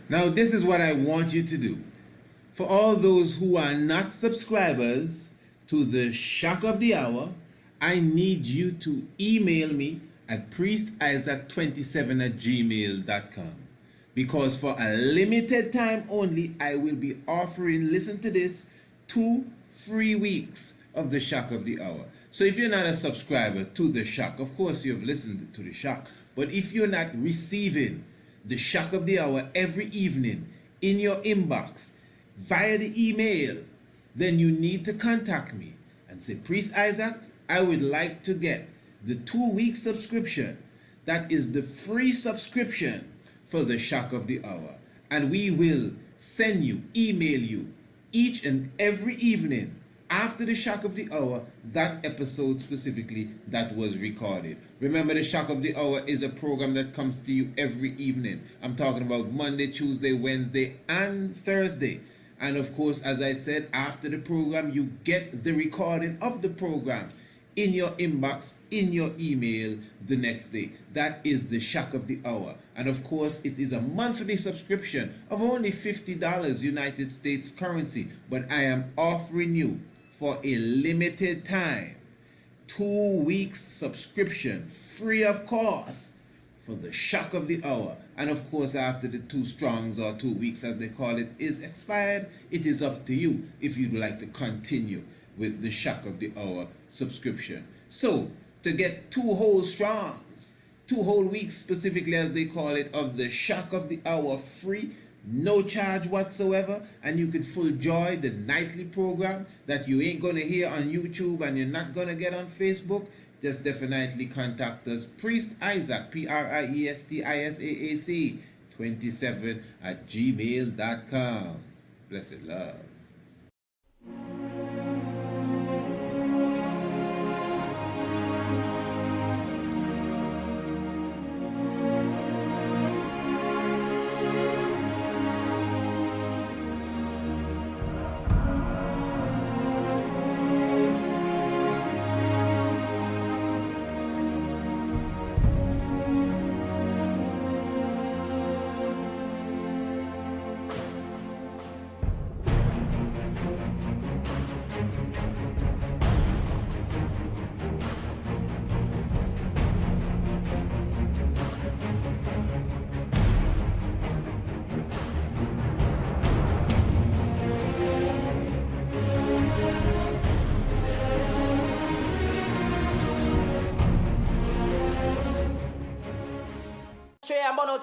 Now, this is what I want you to do. For all those who are not subscribers to the Shock of the Hour, I need you to email me at priestisaac27@gmail.com. Because for a limited time only, I will be offering, listen to this, 2 free weeks of the Shock of the Hour. So if you're not a subscriber to the Shock, of course you've listened to the Shock, but if you're not receiving the Shock of the Hour every evening in your inbox via the email, then you need to contact me and say, Priest Isaac, I would like to get the 2-week subscription. That is the free subscription for the Shock of the Hour. And we will send you, email you each and every evening after the Shock of the Hour, that episode specifically that was recorded. Remember, the Shock of the Hour is a program that comes to you every evening. I'm talking about Monday, Tuesday, Wednesday, and Thursday. And of course, as I said, after the program, you get the recording of the program in your inbox, in your email the next day. That is the Shock of the Hour. And of course, it is a monthly subscription of only $50 United States currency. But I am offering you for a limited time 2 weeks subscription, free of cost, for the Shock of the Hour. And of course, after the 2 strongs or 2 weeks as they call it is expired, it is up to you if you'd like to continue with the Shock of the Hour subscription. So, to get 2 whole strongs, 2 whole weeks specifically as they call it, of the Shock of the Hour free, no charge whatsoever, and you could full joy the nightly program that you ain't gonna hear on YouTube and you're not gonna get on Facebook, just definitely contact us, Priest Isaac, PRIESTISAAC 27@gmail.com. Blessed love.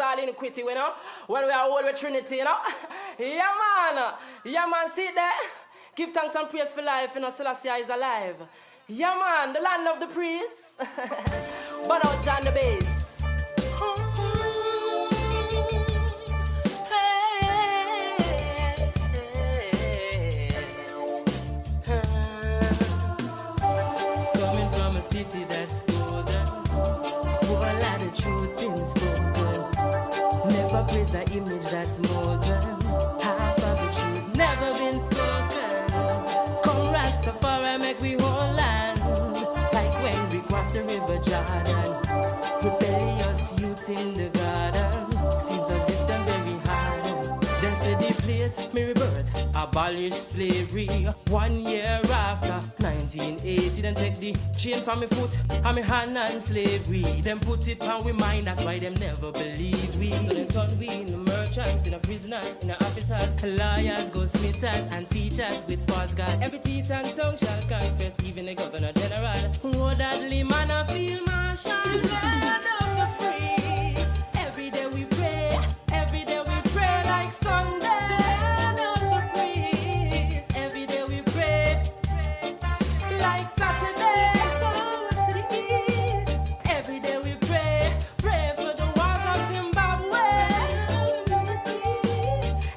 All iniquity, you know, when we are all with Trinity, you know. Yeah, man, see there? Give thanks and praise for life, you know, Selassie is alive. Yeah, man, the land of the priests. Burn out John the bass. Coming from a city that's golden, where a lot of truth been spoken. Never praise the image that's molten. Half of the truth never been spoken. Come Rastafari, make we whole land. Like when we cross the river Jordan. Rebellious youths in the garden. Seems as if they're very hard. They say the place, me rebirth, abolish slavery. 1 year after 1980, then take the chain from me foot and me hand and slavery. Then put it on we mind, that's why them never believe we. So they turn we in the merchants, in the prisoners, in the officers, lawyers, goldsmiths and teachers with false God. Every teeth and tongue shall confess, even the governor general. Oh, that man I feel marshal. Land of the priest. Every day we pray, every day we pray like Sunday. Land of the priest. Every day we pray like Saturday. Forward to the east. Every day we pray, pray for the wars of Zimbabwe.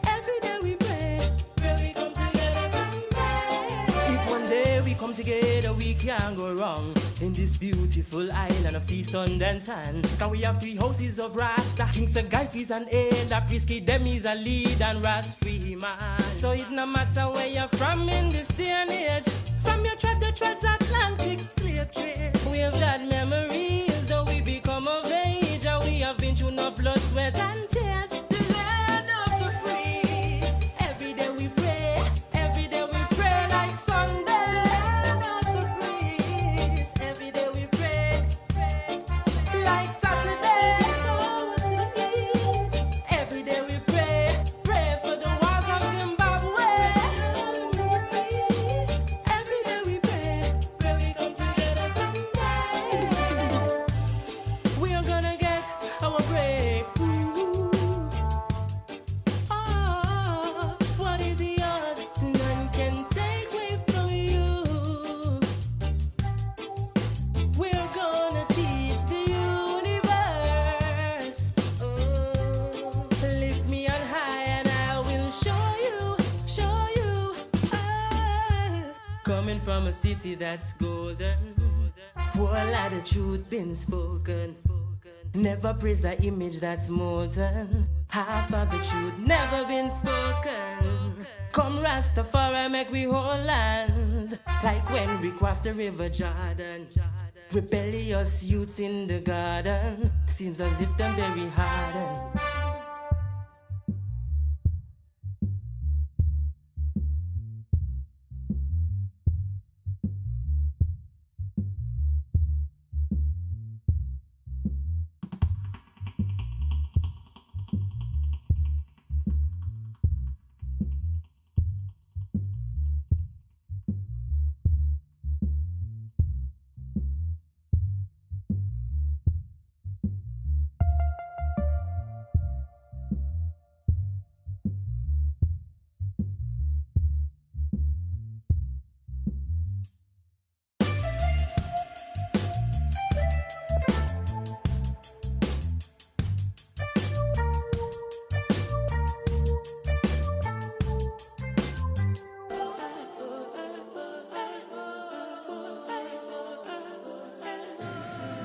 Every day we pray, pray we come together someday. If one day we come together, we can't go wrong. In this beautiful island of sea, sun and sand, can we have 3 houses of Rasta? King Guy and Elder, Prisky, them is a lead and Ras free man. So it no matter where you're from in this day and age, from your the transatlantic slave trade, we have got memories, though we become of age, and we have been through no blood, sweat and tears. The land of the from a city that's golden. Whole lot of truth been spoken. Never praise the image that's molten. Half of the truth never been spoken. Come Rastafari, make we whole land. Like when we cross the river Jordan. Rebellious youths in the garden. Seems as if them very hardened.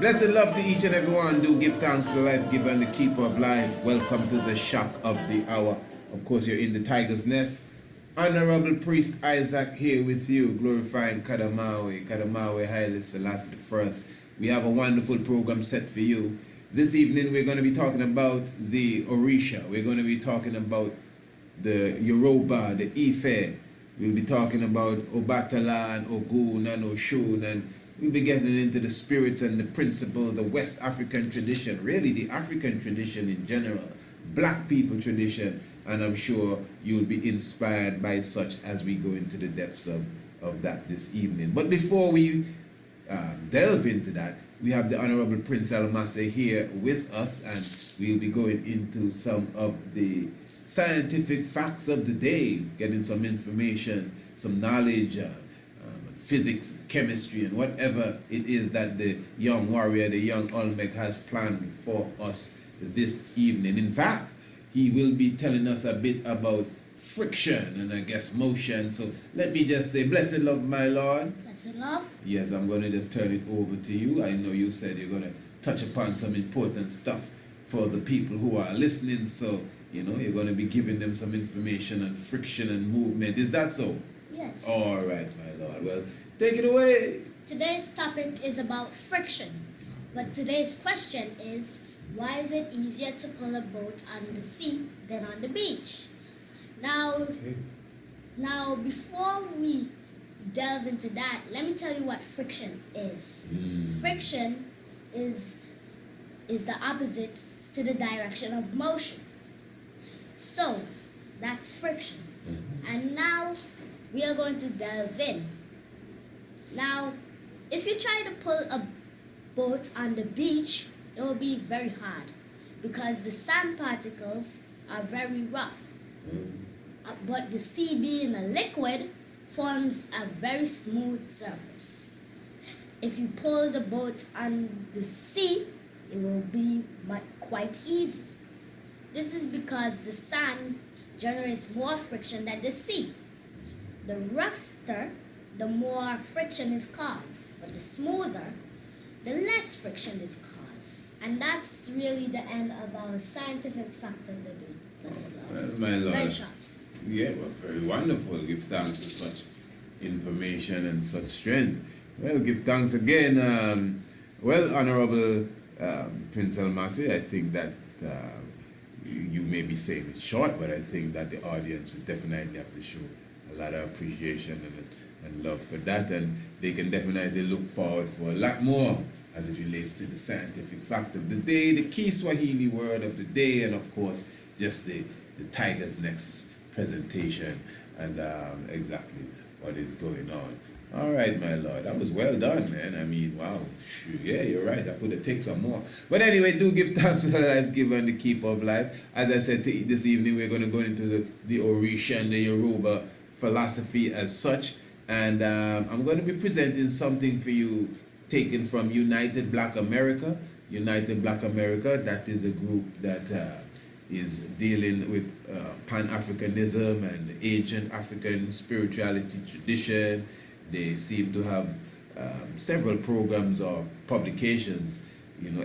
Blessed love to each and every one. Do give thanks to the life giver and the keeper of life. Welcome to the shock of the hour. Of course, you're in the tiger's nest. Honorable Priest Isaac here with you, glorifying Kadamawe Haile Selassie I. We have a wonderful program set for you. This evening, we're going to be talking about the Orisha. We're going to be talking about the Yoruba, the Ife. We'll be talking about Obatala and Ogun and Oshun, and we'll be getting into the spirits and the principle, the West African tradition, really the African tradition in general, black people tradition, and I'm sure you'll be inspired by such as we go into the depths of that this evening. But before we delve into that, we have the Honorable Prince Almase here with us, and we'll be going into some of the scientific facts of the day, getting some information, some knowledge, physics, chemistry, and whatever it is that the young warrior, the young Olmec has planned for us this evening. In fact, he will be telling us a bit about friction and I guess motion. So let me just say, blessed love, my Lord. Blessed love. Yes, I'm going to just turn it over to you. I know you said you're going to touch upon some important stuff for the people who are listening. So, you know, you're going to be giving them some information on friction and movement. Is that so? Yes. All right, my Lord. Well, take it away. Today's topic is about friction. But today's question is, why is it easier to pull a boat on the sea than on the beach? Now, before we delve into that, let me tell you what friction is. Friction is the opposite to the direction of motion. So, that's friction. And now, we are going to delve in. Now, if you try to pull a boat on the beach, it will be very hard because the sand particles are very rough. But the sea being a liquid forms a very smooth surface. If you pull the boat on the sea, it will be quite easy. This is because the sand generates more friction than the sea. The rougher, the more friction is caused, but the smoother, the less friction is caused. And that's really the end of our scientific fact of the day. Blessed Lord. Well, my Lord. Very short. Yeah, well, very wonderful. Give thanks for such information and such strength. Well, give thanks again. Well, Honorable Prince Almasi, I think that you may be saying it's short, but I think that the audience would definitely have to show a lot of appreciation and love for that, and they can definitely look forward for a lot more as it relates to the scientific fact of the day, the key Swahili word of the day, and of course, just the Tiger's next presentation and exactly what is going on. All right, my Lord, that was well done, man. I mean, wow. Yeah, you're right. I could have taken some more. But anyway, do give thanks for the life giver and the keeper of life. As I said this evening, we're going to go into the Orisha and the Yoruba philosophy as such. And I'm going to be presenting something for you taken from United Black America. United Black America, that is a group that is dealing with Pan-Africanism and ancient African spirituality tradition. They seem to have several programs or publications,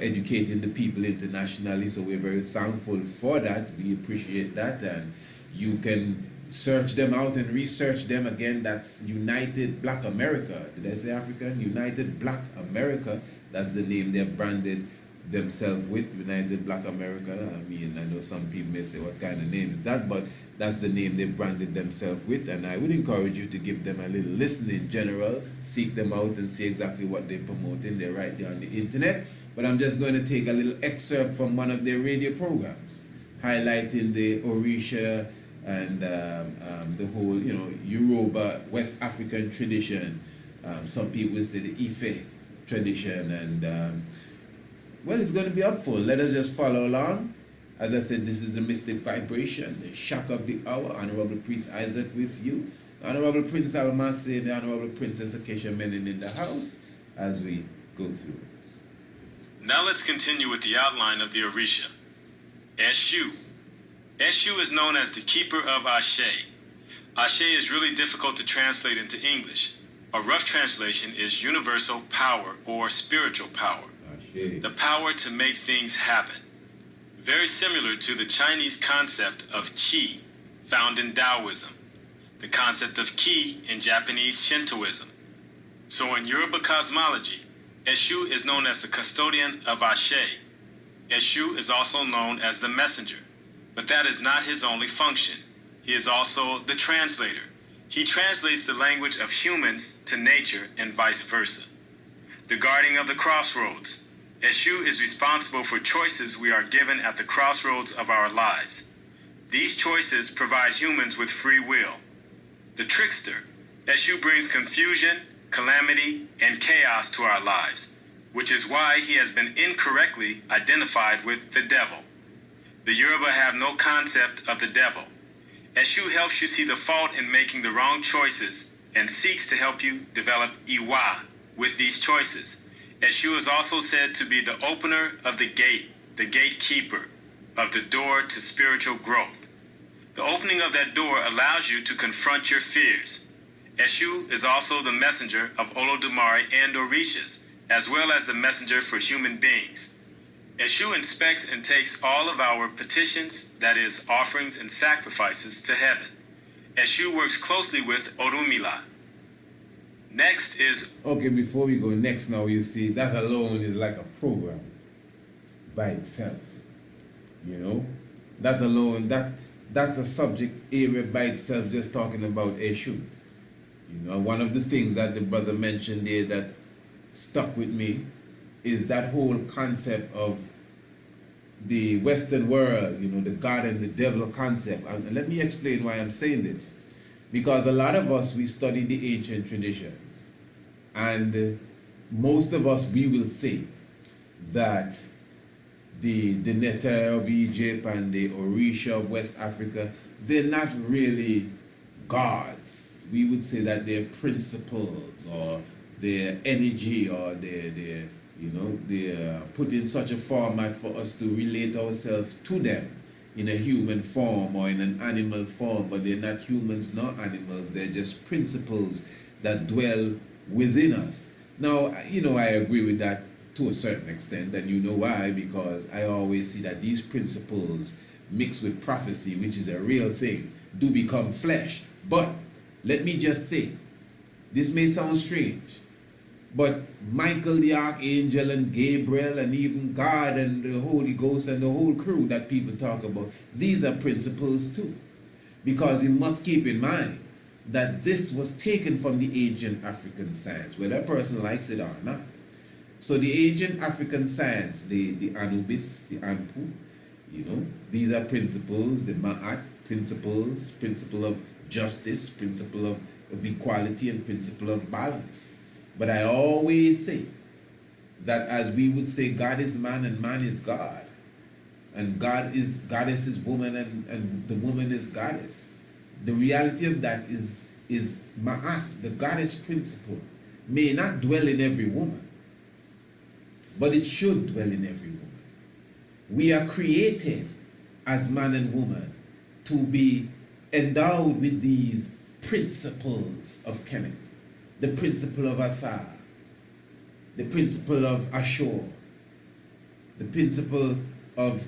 educating the people internationally. So we're very thankful for that. We appreciate that, and you can search them out and research them again. That's United Black America. Did I say African? United Black America. That's the name they've branded themselves with, United Black America. I mean, I know some people may say, what kind of name is that? But that's the name they've branded themselves with, and I would encourage you to give them a little listen in general, seek them out and see exactly what they're promoting. They're right there on the internet. But I'm just going to take a little excerpt from one of their radio programs, highlighting the Orisha and the whole, Yoruba, West African tradition. Some people say the Ife tradition, and well, it's going to be helpful. Let us just follow along. As I said, this is the Mystic Vibration, the shock of the hour. Honorable Prince Isaac with you. Honorable Prince Almasi and the Honorable Princess Acacia Menon in the house as we go through. Now let's continue with the outline of the Orisha. Eshu. Eshu is known as the keeper of Ashe. Ashe is really difficult to translate into English. A rough translation is universal power or spiritual power. Ashe. The power to make things happen. Very similar to the Chinese concept of Qi, found in Taoism. The concept of Ki in Japanese Shintoism. So in Yoruba cosmology, Eshu is known as the custodian of Ashe. Eshu is also known as the messenger, but that is not his only function. He is also the translator. He translates the language of humans to nature and vice versa. The guardian of the crossroads. Eshu is responsible for choices we are given at the crossroads of our lives. These choices provide humans with free will. The trickster. Eshu brings confusion, calamity, and chaos to our lives, which is why he has been incorrectly identified with the devil. The Yoruba have no concept of the devil. Eshu helps you see the fault in making the wrong choices and seeks to help you develop Iwa with these choices. Eshu is also said to be the opener of the gate, the gatekeeper of the door to spiritual growth. The opening of that door allows you to confront your fears. Eshu is also the messenger of Olodumare and Orishas, as well as the messenger for human beings. Eshu inspects and takes all of our petitions, that is, offerings and sacrifices, to heaven. Eshu works closely with Orumila. Next is... Okay, before we go next now, you see, that alone is like a program by itself. That alone, that's a subject area by itself, just talking about Eshu. One of the things that the brother mentioned there that stuck with me is that whole concept of the Western world, the God and the devil concept. And let me explain why I'm saying this. Because a lot of us, we study the ancient traditions. And most of us, we will say that the Neta of Egypt and the Orisha of West Africa, they're not really gods. We would say that they're principles or their energy, or they're put in such a format for us to relate ourselves to them in a human form or in an animal form, but they're not humans nor animals. They're just principles that dwell within us. Now, I agree with that to a certain extent, and you know why? Because I always see that these principles mixed with prophecy, which is a real thing, do become flesh. But let me just say, this may sound strange, but Michael the Archangel and Gabriel and even God and the Holy Ghost and the whole crew that people talk about, these are principles too. Because you must keep in mind that this was taken from the ancient African science, whether a person likes it or not. So the ancient African science, the Anubis, the Anpu, these are principles, the Ma'at principles, principle of justice, principle of equality, and principle of balance. But I always say that, as we would say, God is man and man is God. And goddess is woman and the woman is goddess. The reality of that is Ma'at, the goddess principle, may not dwell in every woman, but it should dwell in every woman. We are created as man and woman to be endowed with these principles of Kemet. the principle of Asa, the principle of Ashur, the principle of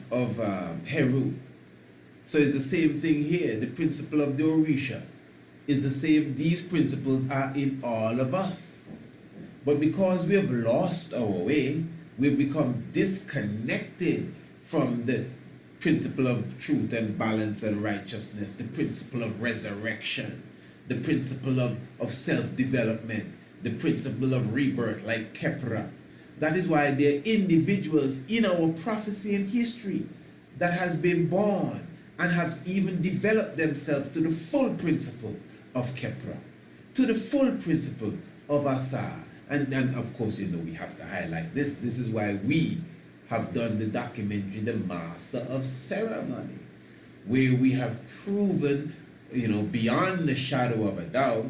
Heru. So it's the same thing here. The principle of the Orisha is the same. These principles are in all of us. But because we have lost our way, we've become disconnected from the principle of truth and balance and righteousness, the principle of resurrection, the principle of self-development, the principle of rebirth like Kepra. That is why there are individuals in our prophecy and history that has been born and have even developed themselves to the full principle of Kepra, to the full principle of Asa. And of course, we have to highlight this. This is why we have done the documentary, The Master of Ceremony, where we have proven, beyond the shadow of a doubt,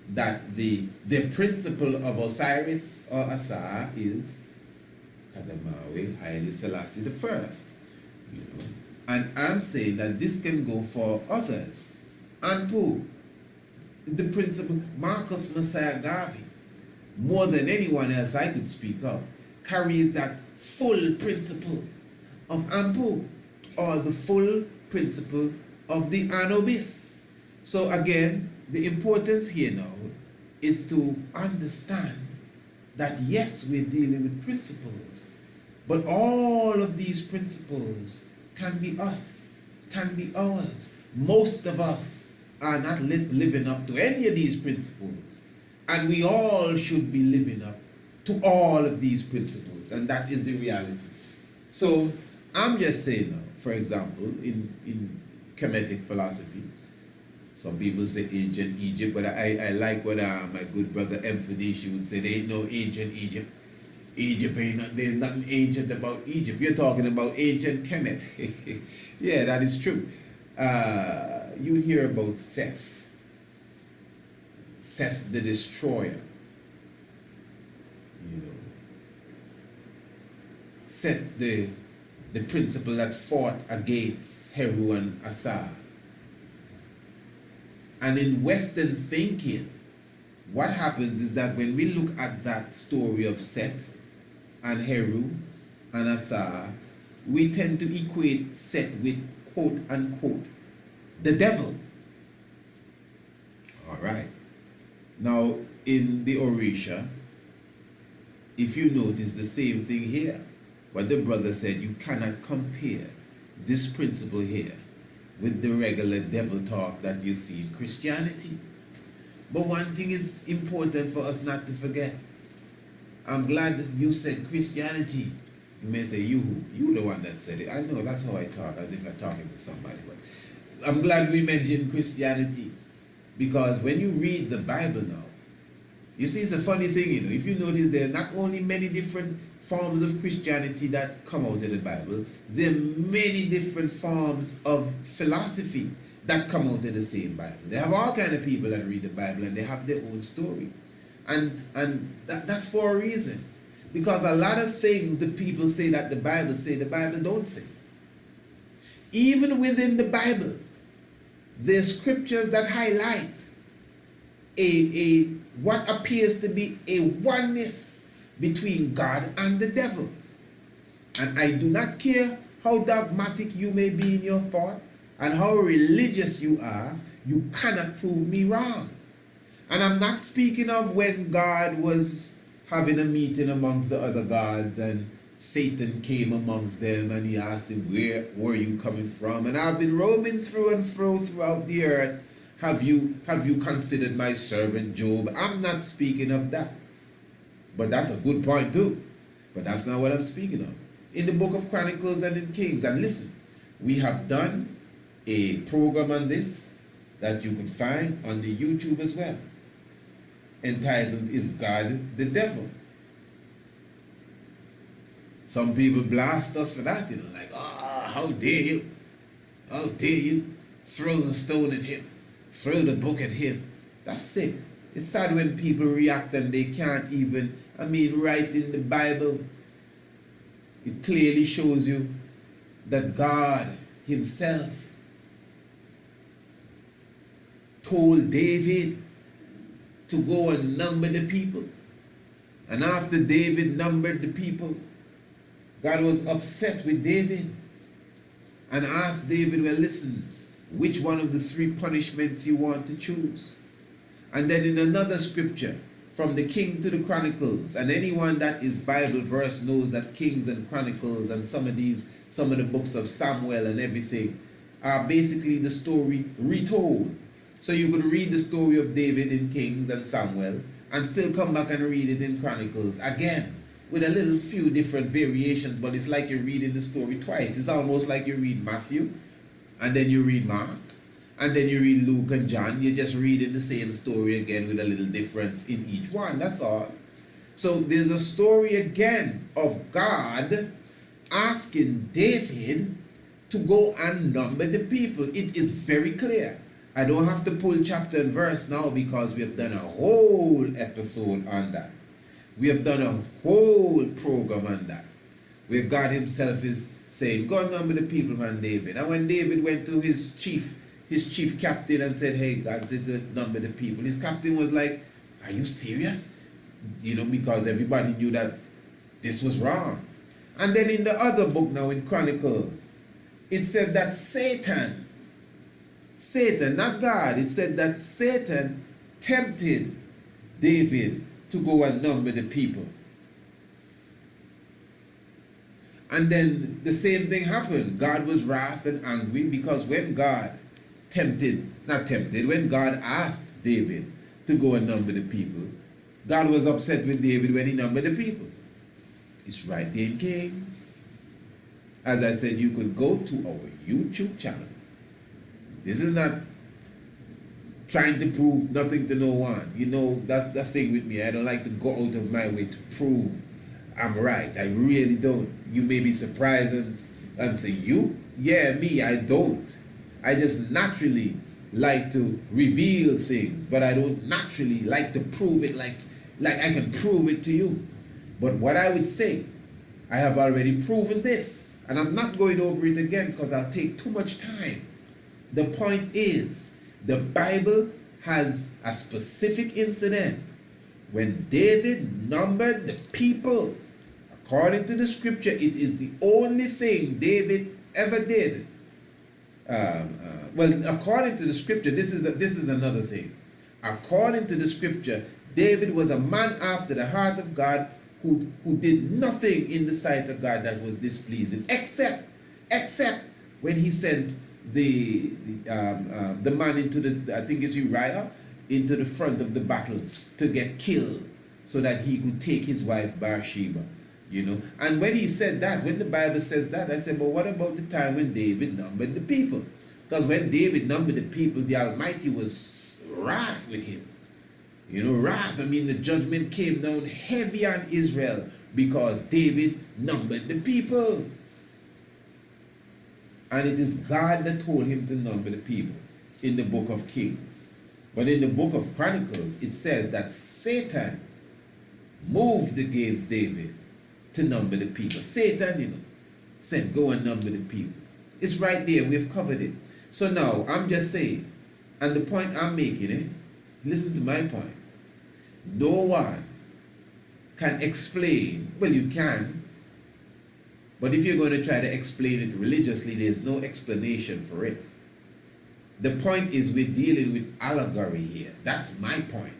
that the principle of Osiris or Asa is Kadamawe Haile Selassie the First. And I'm saying that this can go for others. Anpu, the principle, Marcus Messiah Garvey, more than anyone else I could speak of, carries that full principle of Ampu, or the full principle of the Anubis. So again, the importance here now is to understand that yes, we're dealing with principles, but all of these principles can be us, can be ours. Most of us are not living up to any of these principles, and we all should be living up to all of these principles, and that is the reality. So I'm just saying now, for example, in Kemetic philosophy, some people say ancient Egypt, but I like what my good brother Emphanishi would say. There ain't no ancient Egypt. There's nothing ancient about Egypt. You're talking about ancient Kemet. Yeah, that is true. You hear about Seth the destroyer. Seth the principle that fought against Heru and Asa. And in Western thinking, what happens is that when we look at that story of Seth and Heru and Asa, we tend to equate Seth with quote unquote the devil. All right. Now in the Orisha, if you notice the same thing here, what the brother said, you cannot compare this principle here with the regular devil talk that you see in Christianity. But one thing is important for us not to forget. I'm glad you said Christianity. You may say, you the one that said it. I know, that's how I talk, as if I'm talking to somebody. But I'm glad we mentioned Christianity, because when you read the Bible now, you see, it's a funny thing, if you notice, there are not only many different forms of Christianity that come out of the Bible, there are many different forms of philosophy that come out of the same Bible. They have all kind of people that read the Bible, and they have their own story. And that's for a reason. Because a lot of things the people say that the Bible don't say. Even within the Bible, there's scriptures that highlight what appears to be a oneness between God and the devil. And I do not care how dogmatic you may be in your thought and how religious you are, you cannot prove me wrong. And I'm not speaking of when God was having a meeting amongst the other gods and Satan came amongst them and he asked him, where were you coming from? And I've been roaming through and throughout the earth. Have you considered my servant Job? I'm not speaking of that. But that's a good point too. But that's not what I'm speaking of. In the book of Chronicles and in Kings, and listen, we have done a program on this that you can find on the YouTube as well, entitled, Is God the Devil? Some people blast us for that, like, how dare you? How dare you throw the stone at him? Throw the book at him? That's sick. It's sad when people react and they can't even, right in the Bible, it clearly shows you that God himself told David to go and number the people. And after David numbered the people, God was upset with David and asked David, well, listen, which one of the 3 punishments you want to choose? And then in another scripture, from the King to the Chronicles, and anyone that is Bible verse knows that Kings and Chronicles and some of the books of Samuel and everything are basically the story retold. So you could read the story of David in Kings and Samuel and still come back and read it in Chronicles again with a little few different variations, but it's like you're reading the story twice. It's almost like you read Matthew and then you read Mark and then you read Luke and John. You're just reading the same story again with a little difference in each one. That's all. So there's a story again of God asking David to go and number the people. It is very clear. I don't have to pull chapter and verse now because we have done a whole episode on that. We have done a whole program on that, where God himself is saying, go and number the people, man, David. And when David went to his chief captain and said, hey, God said to number the people, his captain was like, are you serious? You know, because everybody knew that this was wrong. And then in the other book now, in Chronicles, it said that Satan, not God, it said that Satan tempted David to go and number the people. And then the same thing happened. God was wrath and angry because when God when God asked David to go and number the people, God was upset with David when he numbered the people. It's right there in Kings. As I said, you could go to our YouTube channel. This is not trying to prove nothing to no one. You know, that's the thing with me. I don't like to go out of my way to prove I'm right. I really don't. You may be surprised and say, you? Yeah, me, I don't. I just naturally like to reveal things, but I don't naturally like to prove it like I can prove it to you. But what I would say, I have already proven this, and I'm not going over it again because I'll take too much time. The point is, the Bible has a specific incident when David numbered the people. According to the scripture, it is the only thing David ever did. Well, according to the scripture, this is another thing. According to the scripture, David was a man after the heart of God who did nothing in the sight of God that was displeasing, except when he sent the man into the, I think it's Uriah, into the front of the battle to get killed so that he could take his wife Bathsheba, you know. And when he said that, when the Bible says that, I said, but what about the time when David numbered the people? Because when David numbered the people, the Almighty was wrath with him. You know, wrath, I mean, the judgment came down heavy on Israel because David numbered the people. And it is God that told him to number the people in the book of Kings. But in the book of Chronicles, it says that Satan moved against David to number the people. Satan, you know, said, go and number the people. It's right there. We've covered it. So now, I'm just saying, and the point I'm making, listen to my point. No one can explain, well, you can, but if you're going to try to explain it religiously, there's no explanation for it. The point is we're dealing with allegory here. That's my point.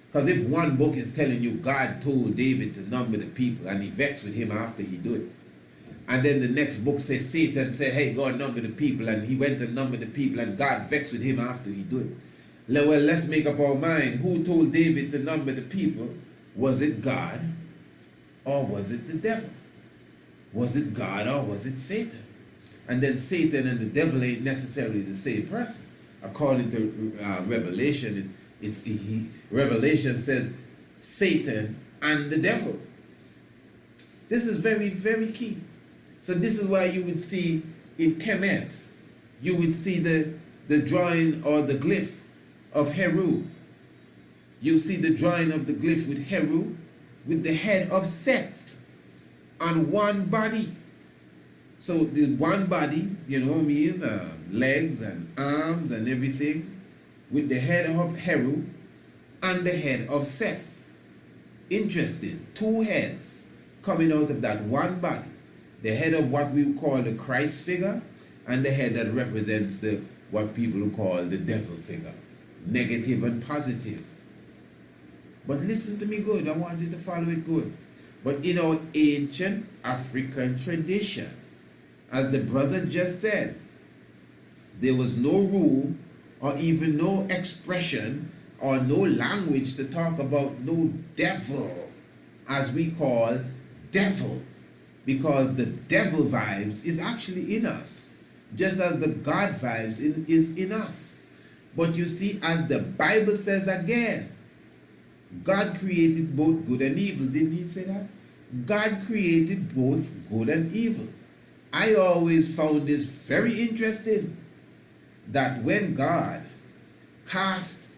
Because if one book is telling you God told David to number the people and he vexed with him after he did it, and then the next book says Satan said, hey, go and number the people, and he went and numbered the people and God vexed with him after he did it. Well, let's make up our mind. Who told David to number the people? Was it God or was it the devil? Was it God or was it Satan? And then Satan and the devil ain't necessarily the same person. According to Revelation, Revelation says Satan and the devil. This is very, very key. So this is why you would see in Kemet, you would see the drawing or the glyph of Heru. You see the drawing of the glyph with Heru, with the head of Seth on one body. So the one body, you know what I mean, legs and arms and everything, with the head of Heru, and the head of Seth. Interesting. Two heads coming out of that one body. The head of what we call the Christ figure, and the head that represents the what people call the devil figure. Negative and positive. But listen to me good. I want you to follow it good. But in our ancient African tradition, as the brother just said, there was no rule or even no expression or no language to talk about no devil, as we call devil, because the devil vibes is actually in us, just as the God vibes is in us. But you see, as the Bible says again, God created both good and evil. Didn't he say that? God created both good and evil. I always found this very interesting, that when God cast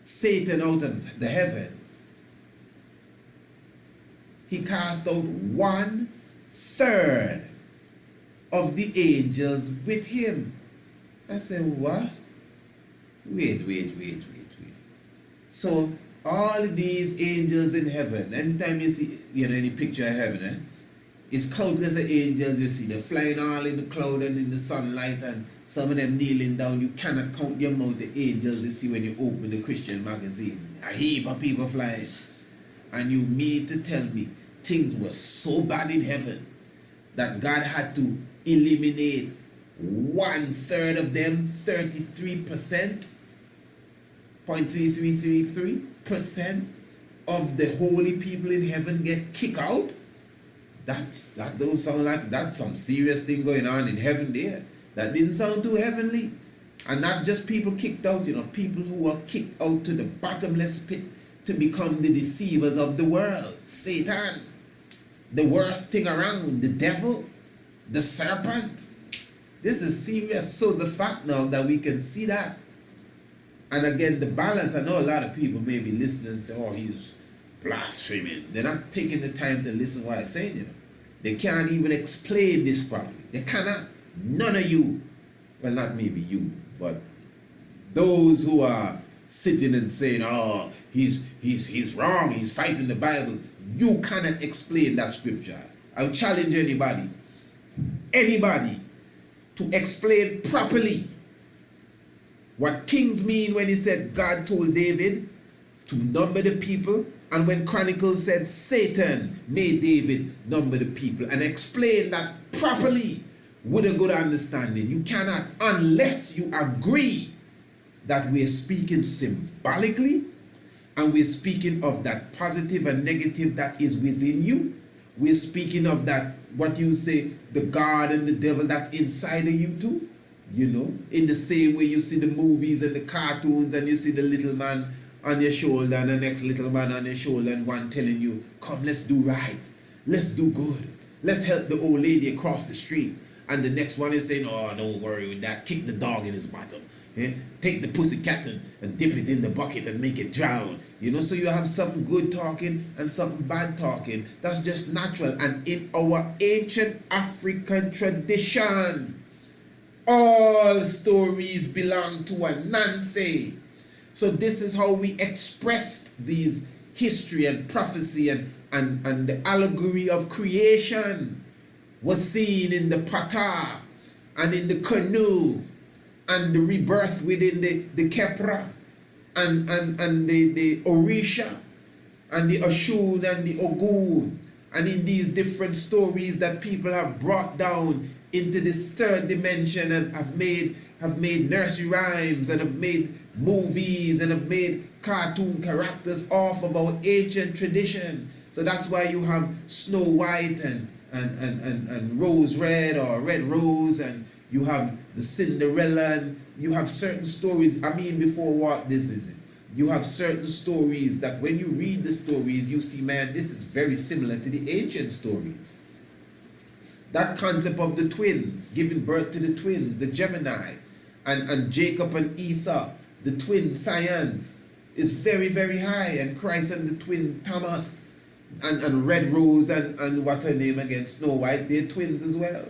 Satan out of the heavens, he cast out 1/3 of the angels with him. I said, what? Wait. So all these angels in heaven, anytime you see any picture of heaven, it's countless of angels. You see they're flying all in the cloud and in the sunlight, and some of them kneeling down. You cannot count the amount of angels you see when you open the Christian magazine. A heap of people flying. And you mean to tell me things were so bad in heaven that God had to eliminate 1/3 of them, 33%, 0.3333% of the holy people in heaven get kicked out? That don't sound like that's some serious thing going on in heaven there. That didn't sound too heavenly. And not just people kicked out, people who were kicked out to the bottomless pit to become the deceivers of the world. Satan, the worst thing around, the devil, the serpent. This is serious. So the fact now that we can see that, and again the balance, I know a lot of people may be listening and say, oh, he's blaspheming. They're not taking the time to listen to what I'm saying. They can't even explain this properly. They cannot. None of you, well, not maybe you, but those who are sitting and saying, oh, he's wrong, he's fighting the Bible, you cannot explain that scripture. I challenge anybody to explain properly what Kings mean when he said God told David to number the people, and when Chronicles said Satan made David number the people, and explain that properly with a good understanding. You cannot, unless you agree that we're speaking symbolically, and we're speaking of that positive and negative that is within you. We're speaking of that, what you say, the God and the devil that's inside of you too. In the same way you see the movies and the cartoons, and you see the little man on your shoulder and the next little man on your shoulder, and one telling you, come, let's do right, let's do good, let's help the old lady across the street. And the next one is saying, oh, don't worry with that, kick the dog in his bottom. Take the pussycat and dip it in the bucket and make it drown. So you have something good talking and something bad talking. That's just natural. And in our ancient African tradition, all stories belong to a Nancy. So this is how we expressed these history and prophecy and the allegory of creation was seen in the pata and in the canoe, and the rebirth within the Kepra and the Orisha and the Oshun and the Ogun, and in these different stories that people have brought down into this third dimension and have made nursery rhymes and have made movies and have made cartoon characters off of our ancient tradition. So that's why you have Snow White and Rose Red or Red Rose, and you have the Cinderella, and you have certain stories. Before Walt Disney, you have certain stories that when you read the stories, you see, man, this is very similar to the ancient stories. That concept of the twins, giving birth to the twins, the Gemini, and Jacob and Esau, the twin scions, is very, very high. And Christ and the twin Thomas, and Red Rose and what's her name again, Snow White, they're twins as well.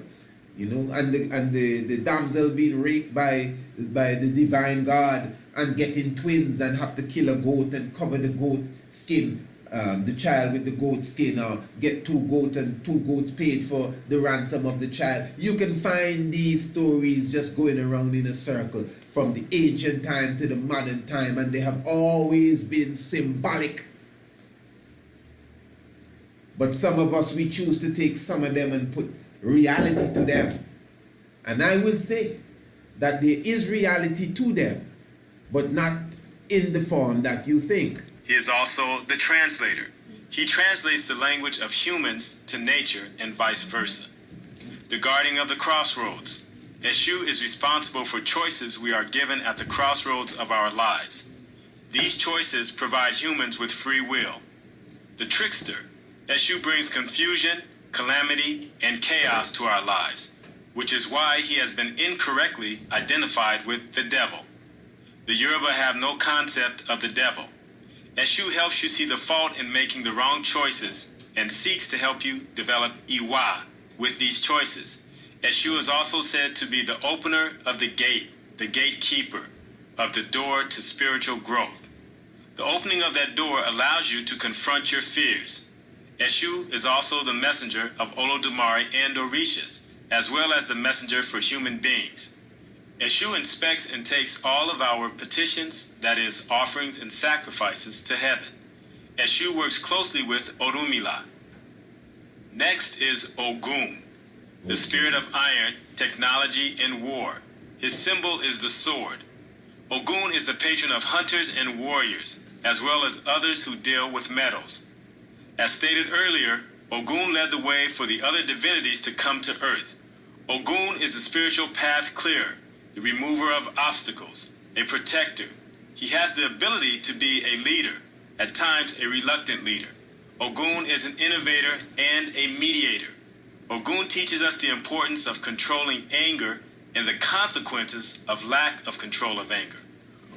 And the damsel being raped by the divine God, and getting twins and have to kill a goat and cover the goat skin, the child with the goat skin, or get 2 goats and 2 goats paid for the ransom of the child. You can find these stories just going around in a circle from the ancient time to the modern time, and they have always been symbolic. But some of us, we choose to take some of them and put reality to them. And I will say that there is reality to them, but not in the form that you think. He is also the translator. He translates the language of humans to nature and vice versa. The guardian of the crossroads. Eshu is responsible for choices we are given at the crossroads of our lives. These choices provide humans with free will. The trickster. Eshu brings confusion, calamity, and chaos to our lives, which is why he has been incorrectly identified with the devil. The Yoruba have no concept of the devil. Eshu helps you see the fault in making the wrong choices and seeks to help you develop Iwa with these choices. Eshu is also said to be the opener of the gate, the gatekeeper of the door to spiritual growth. The opening of that door allows you to confront your fears. Eshu is also the messenger of Olodumare and Orishas, as well as the messenger for human beings. Eshu inspects and takes all of our petitions, that is, offerings and sacrifices, to heaven. Eshu works closely with Orumila. Next is Ogun, the spirit of iron, technology, and war. His symbol is the sword. Ogun is the patron of hunters and warriors, as well as others who deal with metals. As stated earlier, Ogun led the way for the other divinities to come to earth. Ogun is the spiritual path clearer, the remover of obstacles, a protector. He has the ability to be a leader, at times a reluctant leader. Ogun is an innovator and a mediator. Ogun teaches us the importance of controlling anger and the consequences of lack of control of anger.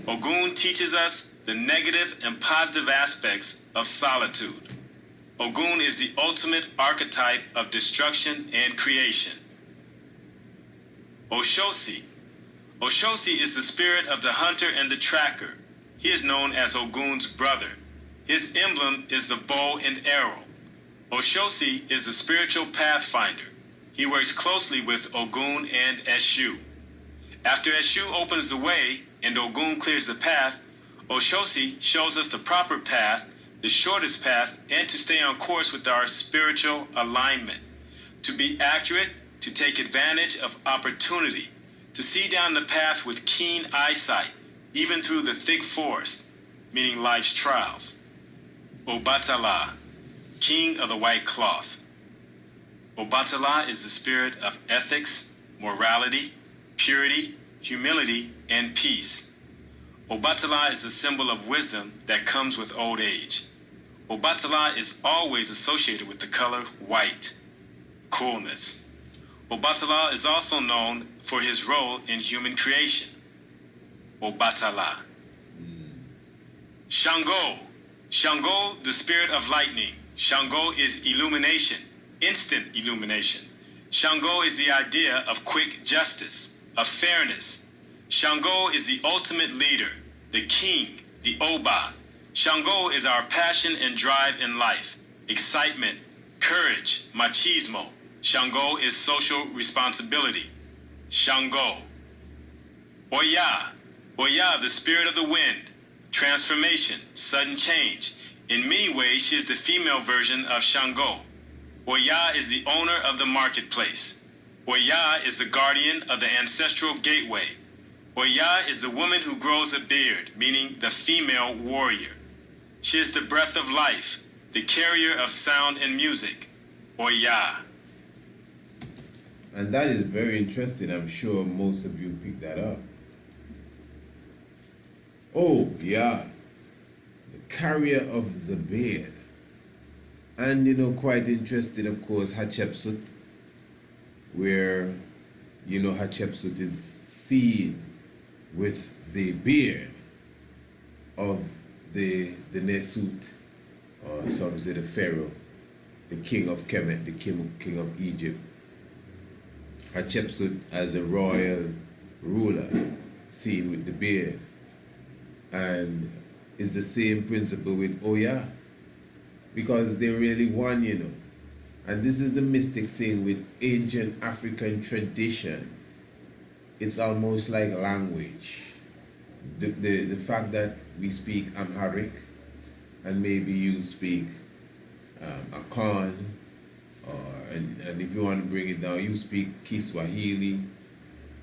Ogun teaches us the negative and positive aspects of solitude. Ogun is the ultimate archetype of destruction and creation. Oshosi. Oshosi is the spirit of the hunter and the tracker. He is known as Ogun's brother. His emblem is the bow and arrow. Oshosi is the spiritual pathfinder. He works closely with Ogun and Eshu. After Eshu opens the way and Ogun clears the path, Oshosi shows us the proper path, the shortest path, and to stay on course with our spiritual alignment. To be accurate, to take advantage of opportunity, to see down the path with keen eyesight, even through the thick forest, meaning life's trials. Obatala, king of the white cloth. Obatala is the spirit of ethics, morality, purity, humility, and peace. Obatala is the symbol of wisdom that comes with old age. Obatala is always associated with the color white, coolness. Obatala is also known for his role in human creation. Obatala. Shango. Shango, the spirit of lightning. Shango is illumination, instant illumination. Shango is the idea of quick justice, of fairness. Shango is the ultimate leader, the king, the Oba. Shango is our passion and drive in life, excitement, courage, machismo. Shango is social responsibility. Shango. Oya. Oya, the spirit of the wind, transformation, sudden change. In many ways, she is the female version of Shango. Oya is the owner of the marketplace. Oya is the guardian of the ancestral gateway. Oya is the woman who grows a beard, meaning the female warrior. She is the breath of life, the carrier of sound and music. Oya. And that is very interesting. I'm sure most of you picked that up. Oh, yeah. The carrier of the beard. And, quite interesting, of course, Hatshepsut, where, Hatshepsut is seen with the beard of the Nesut, or some say the Pharaoh, the king of Kemet, the king of Egypt. Hatshepsut as a royal ruler, seen with the beard. And it's the same principle with Oya, because they're really one, you know. And this is the mystic thing with ancient African tradition. It's almost like language. The fact that we speak Amharic, and maybe you speak Akan, and if you want to bring it down, you speak Kiswahili,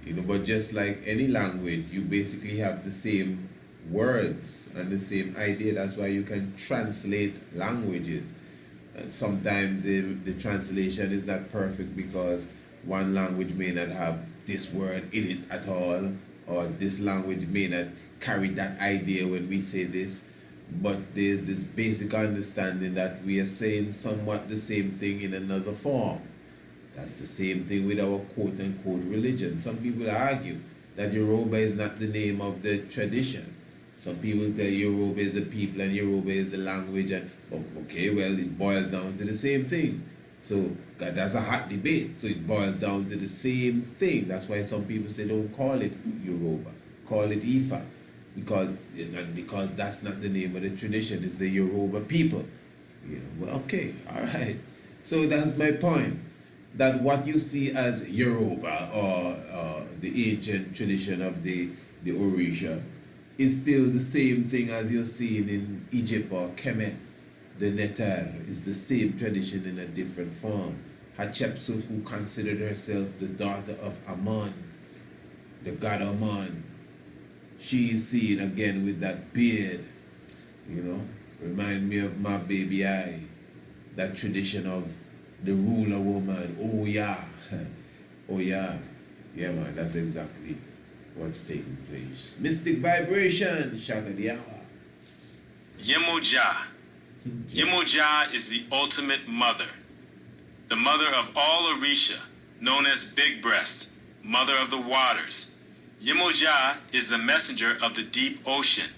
you know, but just like any language, you basically have the same words and the same idea. That's why you can translate languages. And sometimes the translation is not perfect because one language may not have this word in it at all, or this language may not carry that idea when we say this. But there's this basic understanding that we are saying somewhat the same thing in another form. That's the same thing with our quote-unquote religion. Some people argue that Yoruba is not the name of the tradition. Some people tell Yoruba is a people and Yoruba is a language, and okay, well, it boils down to the same thing. So that's a hot debate. So it boils down to the same thing. That's why some people say don't call it Yoruba, call it Ifa, because that's not the name of the tradition. It's the Yoruba people. You know, well, okay, all right. So that's my point. That what you see as Yoruba or the ancient tradition of the Orisha is still the same thing as you're seeing in Egypt or Kemet. The Neter is the same tradition in a different form. Hatshepsut, who considered herself the daughter of Amun, the god Amun, she is seen again with that beard, you know, remind me of my baby eye, that tradition of the ruler woman. Oh yeah, oh yeah, yeah man, that's exactly what's taking place. Mystic vibration, Shaka the hour. Yemoja. Yemoja is the ultimate mother, the mother of all Orisha, known as Big Breast, mother of the waters. Yemoja is the messenger of the deep ocean.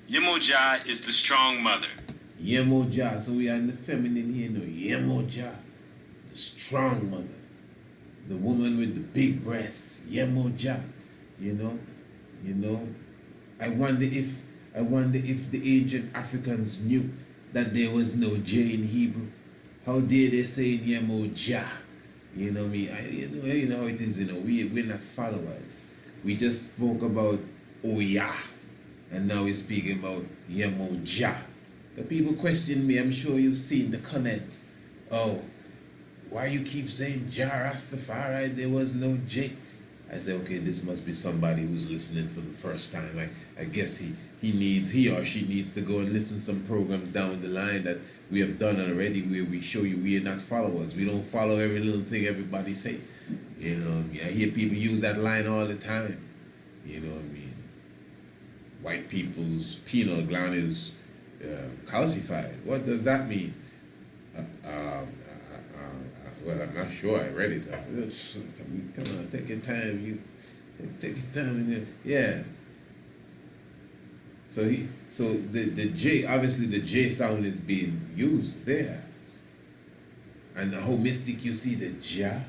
Yemoja is the strong mother. Yemoja, so we are in the feminine here, no? Yemoja, the strong mother, the woman with the big breasts. Yemoja, you know. I wonder if the ancient Africans knew that there was no J in Hebrew. How dare they say in Yemoja? You know me. You know how it is. You know, we're not followers. We just spoke about Oya, and now we're speaking about Yemoja. The people question me. I'm sure you've seen the comment. Oh, why you keep saying Jah Rastafari? There was no J. I say, okay, this must be somebody who's listening for the first time. I guess he or she needs to go and listen some programs down the line that we have done already, where we show you we are not followers. We don't follow every little thing everybody say. You know what I mean? I hear people use that line all the time. You know what I mean? White people's pineal gland is calcified. What does that mean? Well, I'm not sure. I read it. Come on, take your time. Take your time. Yeah. So the J, obviously the J sound is being used there. And how mystic you see the Ja,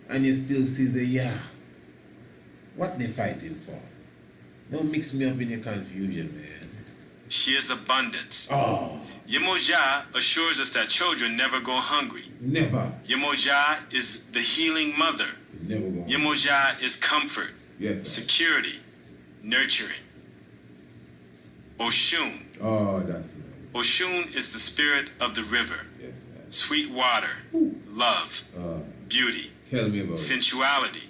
and you still see the Ya. What they fighting for? Don't mix me up in your confusion, man. She is abundance. Oh. Yemoja assures us that children never go hungry. Never. Yemoja is the healing mother. Never go. Yemoja is comfort, Yes, sir. security, nurturing. Oshun. Oh, that's nice. Oshun is the spirit of the river. Yes, sir. Sweet water, love, beauty, Tell me about it. sensuality.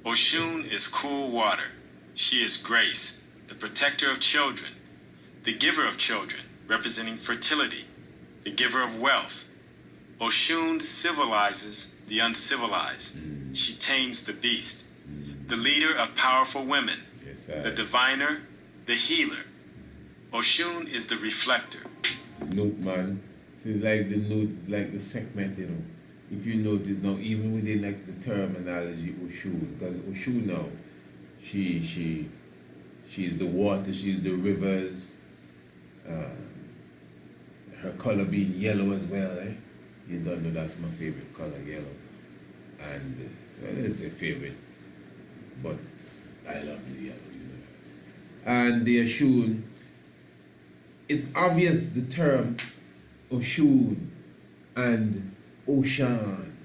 Oshun is cool water. She is grace, the protector of children, the giver of children, representing fertility, the giver of wealth. Oshun civilizes the uncivilized. She tames the beast, the leader of powerful women, Yes, sir. the diviner, the healer. Oshun is the reflector. Note, man. So it's like the note is like the segment, you know. If you notice now, even within like the terminology Oshun, because Oshun now, she is the water, she's the rivers. Her color being yellow as well, eh? You don't know that's my favorite color, yellow. And well, it's a favorite, but I love the yellow, you know that. and the Oshun. It's obvious the term Oshun and ocean.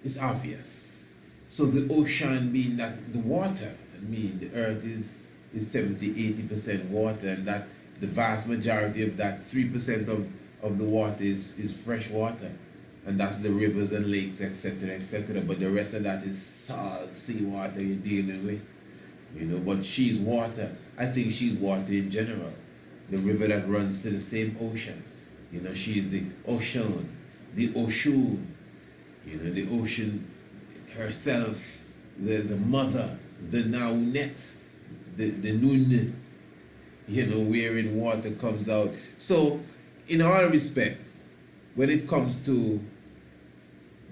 It's obvious. So the ocean being that the water, the earth is 70-80% water, and that the vast majority of that 3% of the water is fresh water. And that's the rivers and lakes, etc., etc. But the rest of that is salt, seawater you're dealing with. But she's water. I think she's water in general. The river that runs to the same ocean. She's the ocean, the Oshun. The ocean herself, the mother, the Naunet, the Nun, wherein water comes out. So, in all respect, when it comes to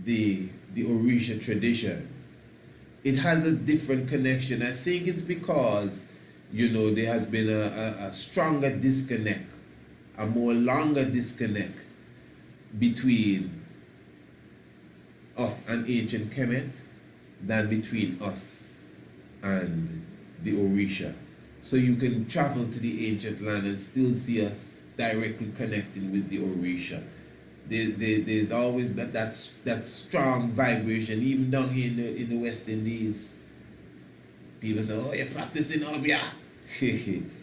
the Orisha tradition, it has a different connection. I think it's because, there has been a stronger disconnect, a more longer disconnect between us and ancient Kemet than between us and the Orisha. So you can travel to the ancient land and still see us directly connected with the Orisha. There's always that strong vibration, even down here in the West Indies. People say, oh, you're practicing Obia.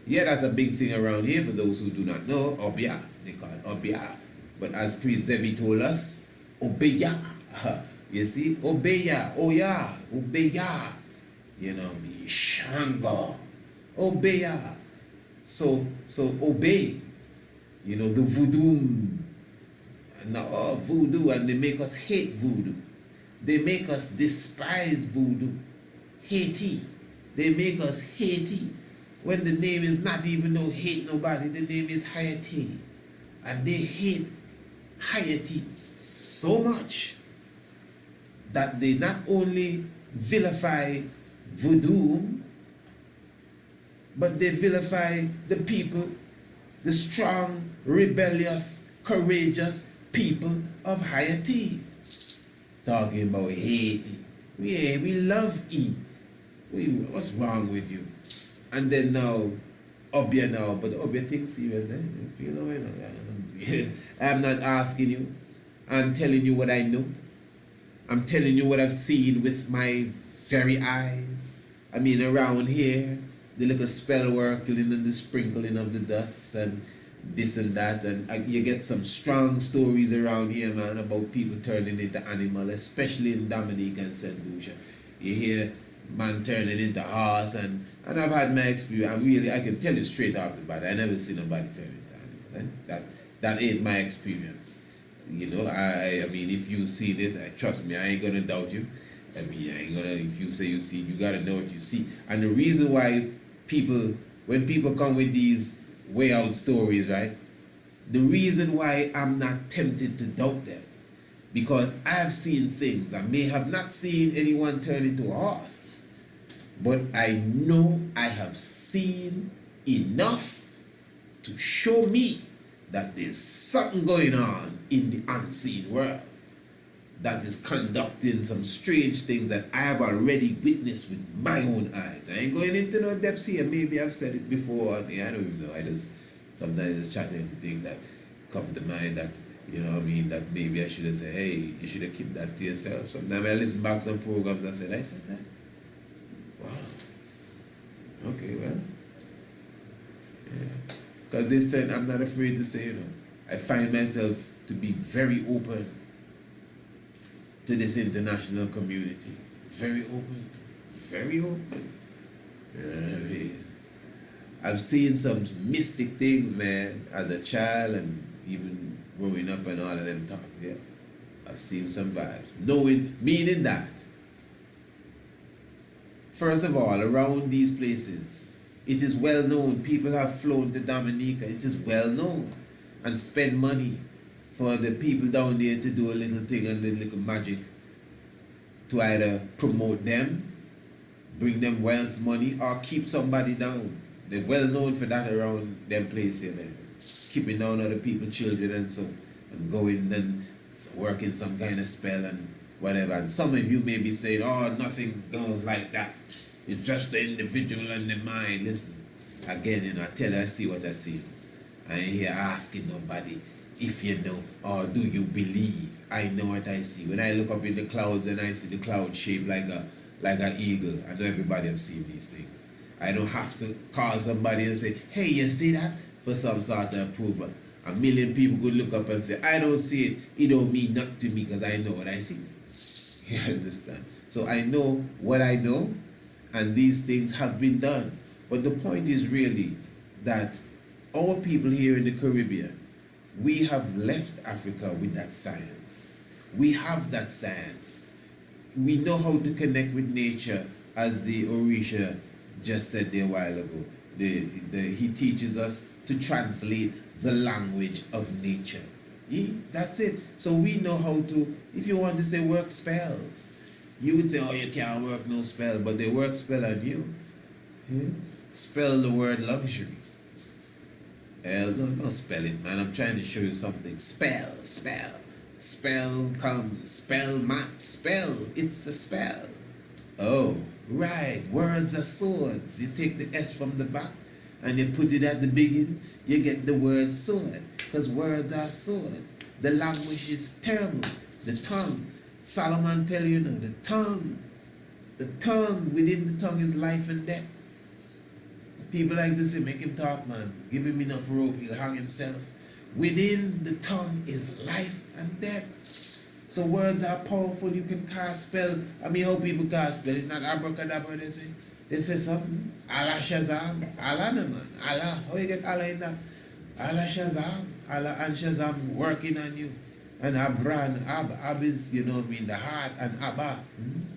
Yeah, that's a big thing around here for those who do not know. Obia, they call it Obia. But as Priest Zevi told us, Obeya. You see, Obeya, oh yeah, Obeya. Shango. Obeya. So obey. The voodoo. Now, voodoo, and they make us hate voodoo. They make us despise voodoo. Haiti. They make us Haiti. When the name is not even no hate nobody, the name is Haiti. And they hate Haiti so much that they not only vilify voodoo, but they vilify the people, the strong, rebellious, courageous people of Haiti. Talking about Haiti. We love E. What's wrong with you? And then now, Obia now, but the Obia thing serious then. I'm not asking you. I'm telling you what I know. I'm telling you what I've seen with my very eyes. Around here, the little spell working and the sprinkling of the dust and this and that, and you get some strong stories around here, man, about people turning into animal, especially in Dominica and St. Lucia. You hear man turning into horse, and I've had my experience. I can tell you straight off the bat, I never seen nobody turn into animal. That ain't my experience. If you seen it, trust me, I ain't gonna doubt you. I ain't gonna, if you say you see, you gotta know what you see. And the reason why when people come with these way out stories, right? The reason why I'm not tempted to doubt them, because I've seen things. I may have not seen anyone turn into a horse, but I know I have seen enough to show me that there's something going on in the unseen world that is conducting some strange things that I have already witnessed with my own eyes. I ain't going into no depths here. Maybe I've said it before. I don't even know. I just sometimes chat anything that come to mind that, that maybe I should have said, hey, you should have kept that to yourself. Sometimes I listen back some programs and I said that. Wow. Okay, well. Yeah. Because they said, I'm not afraid to say, I find myself to be very open to this international community. Very open. Very open. I've seen some mystic things, man, as a child and even growing up and all of them talk. Yeah. I've seen some vibes. Meaning that, first of all, around these places, it is well known. People have flown to Dominica. It is well known. And spend money for the people down there to do a little thing and a little magic to either promote them, bring them wealth, money, or keep somebody down. They're well known for that around them places, man. Keeping down other people's children and going and working some kind of spell and whatever. And some of you may be saying, oh, nothing goes like that. It's just the individual and the mind. Listen, again, I tell her I see what I see. I ain't here asking nobody if you know or do you believe. I know what I see. When I look up in the clouds and I see the cloud shaped like an eagle, I know everybody have seen these things. I don't have to call somebody and say, hey, you see that? For some sort of approval. A million people could look up and say, I don't see it. It don't mean nothing to me because I know what I see. You understand? So I know what I know, and these things have been done. But the point is really that our people here in the Caribbean, we have left Africa with that science. We have that science. We know how to connect with nature, as the Orisha just said there a while ago. He teaches us to translate the language of nature. That's it. So we know how to, if you want to say work spells, you would say, oh, you can't work no spell, but they work spell on you. Spell the word luxury. No, spell it, man. I'm trying to show you something. Spell. Spell, mat, spell. It's a spell. Oh, right. Words are swords. You take the S from the back and you put it at the beginning, you get the word sword. Because words are sword. The language is terrible. The tongue. Solomon tell you now, the tongue, within the tongue is life and death. People like to say, make him talk, man. Give him enough rope, he'll hang himself. Within the tongue is life and death. So words are powerful. You can cast spell. I mean, how people cast spell? It's not abracadabra, they say. They say something. Allah Shazam. Allah, no, man. Allah. How you get Allah in that? Allah Shazam. Allah and Shazam working on you. And Abran. Ab is, you know what I mean, the heart. And Abba.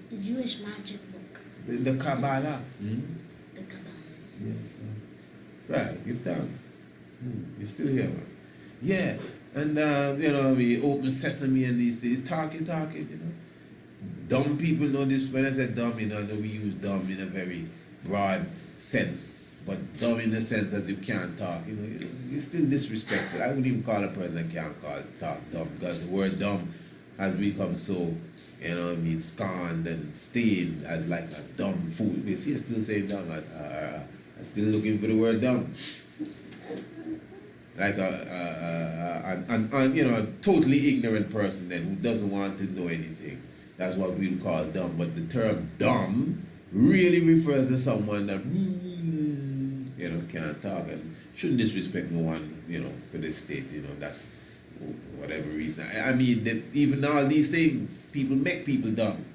The Jewish magic book. The Kabbalah. The Kabbalah. Yes. Right, give thanks. You're still here, man. Yeah, and you know, we open sesame and these things, talking, you know. Dumb people know this. When I say dumb, you know, I know we use dumb in a very broad sense, but dumb in the sense as you can't talk, you know, you're still disrespectful. I wouldn't even call a person that can't talk dumb, because the word dumb has become so, you know what I mean, scorned and stained as like a dumb fool. You see, you're still saying dumb. I'm still looking for the word dumb. Like you know, a totally ignorant person then who doesn't want to know anything. That's what we'll call dumb. But the term dumb really refers to someone that you know, can't talk and shouldn't disrespect no one, you know, for the state, you know, that's whatever reason. I mean, that even all these things, people make people dumb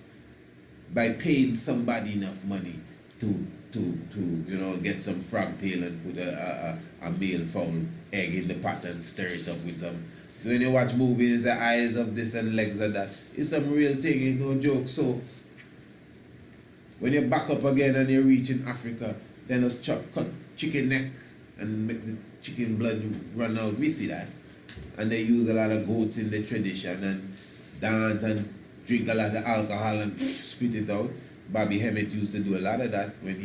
by paying somebody enough money to you know, get some frog tail and put a male fowl egg in the pot and stir it up with some. So when you watch movies, the eyes of this and legs of that, it's some real thing, ain't no joke. So when you back up again and you reach in Africa, then just cut chicken neck and make the chicken blood run out. We see that. And they use a lot of goats in the tradition and dance and drink a lot of alcohol and spit it out. Bobby Hemmett used to do a lot of that when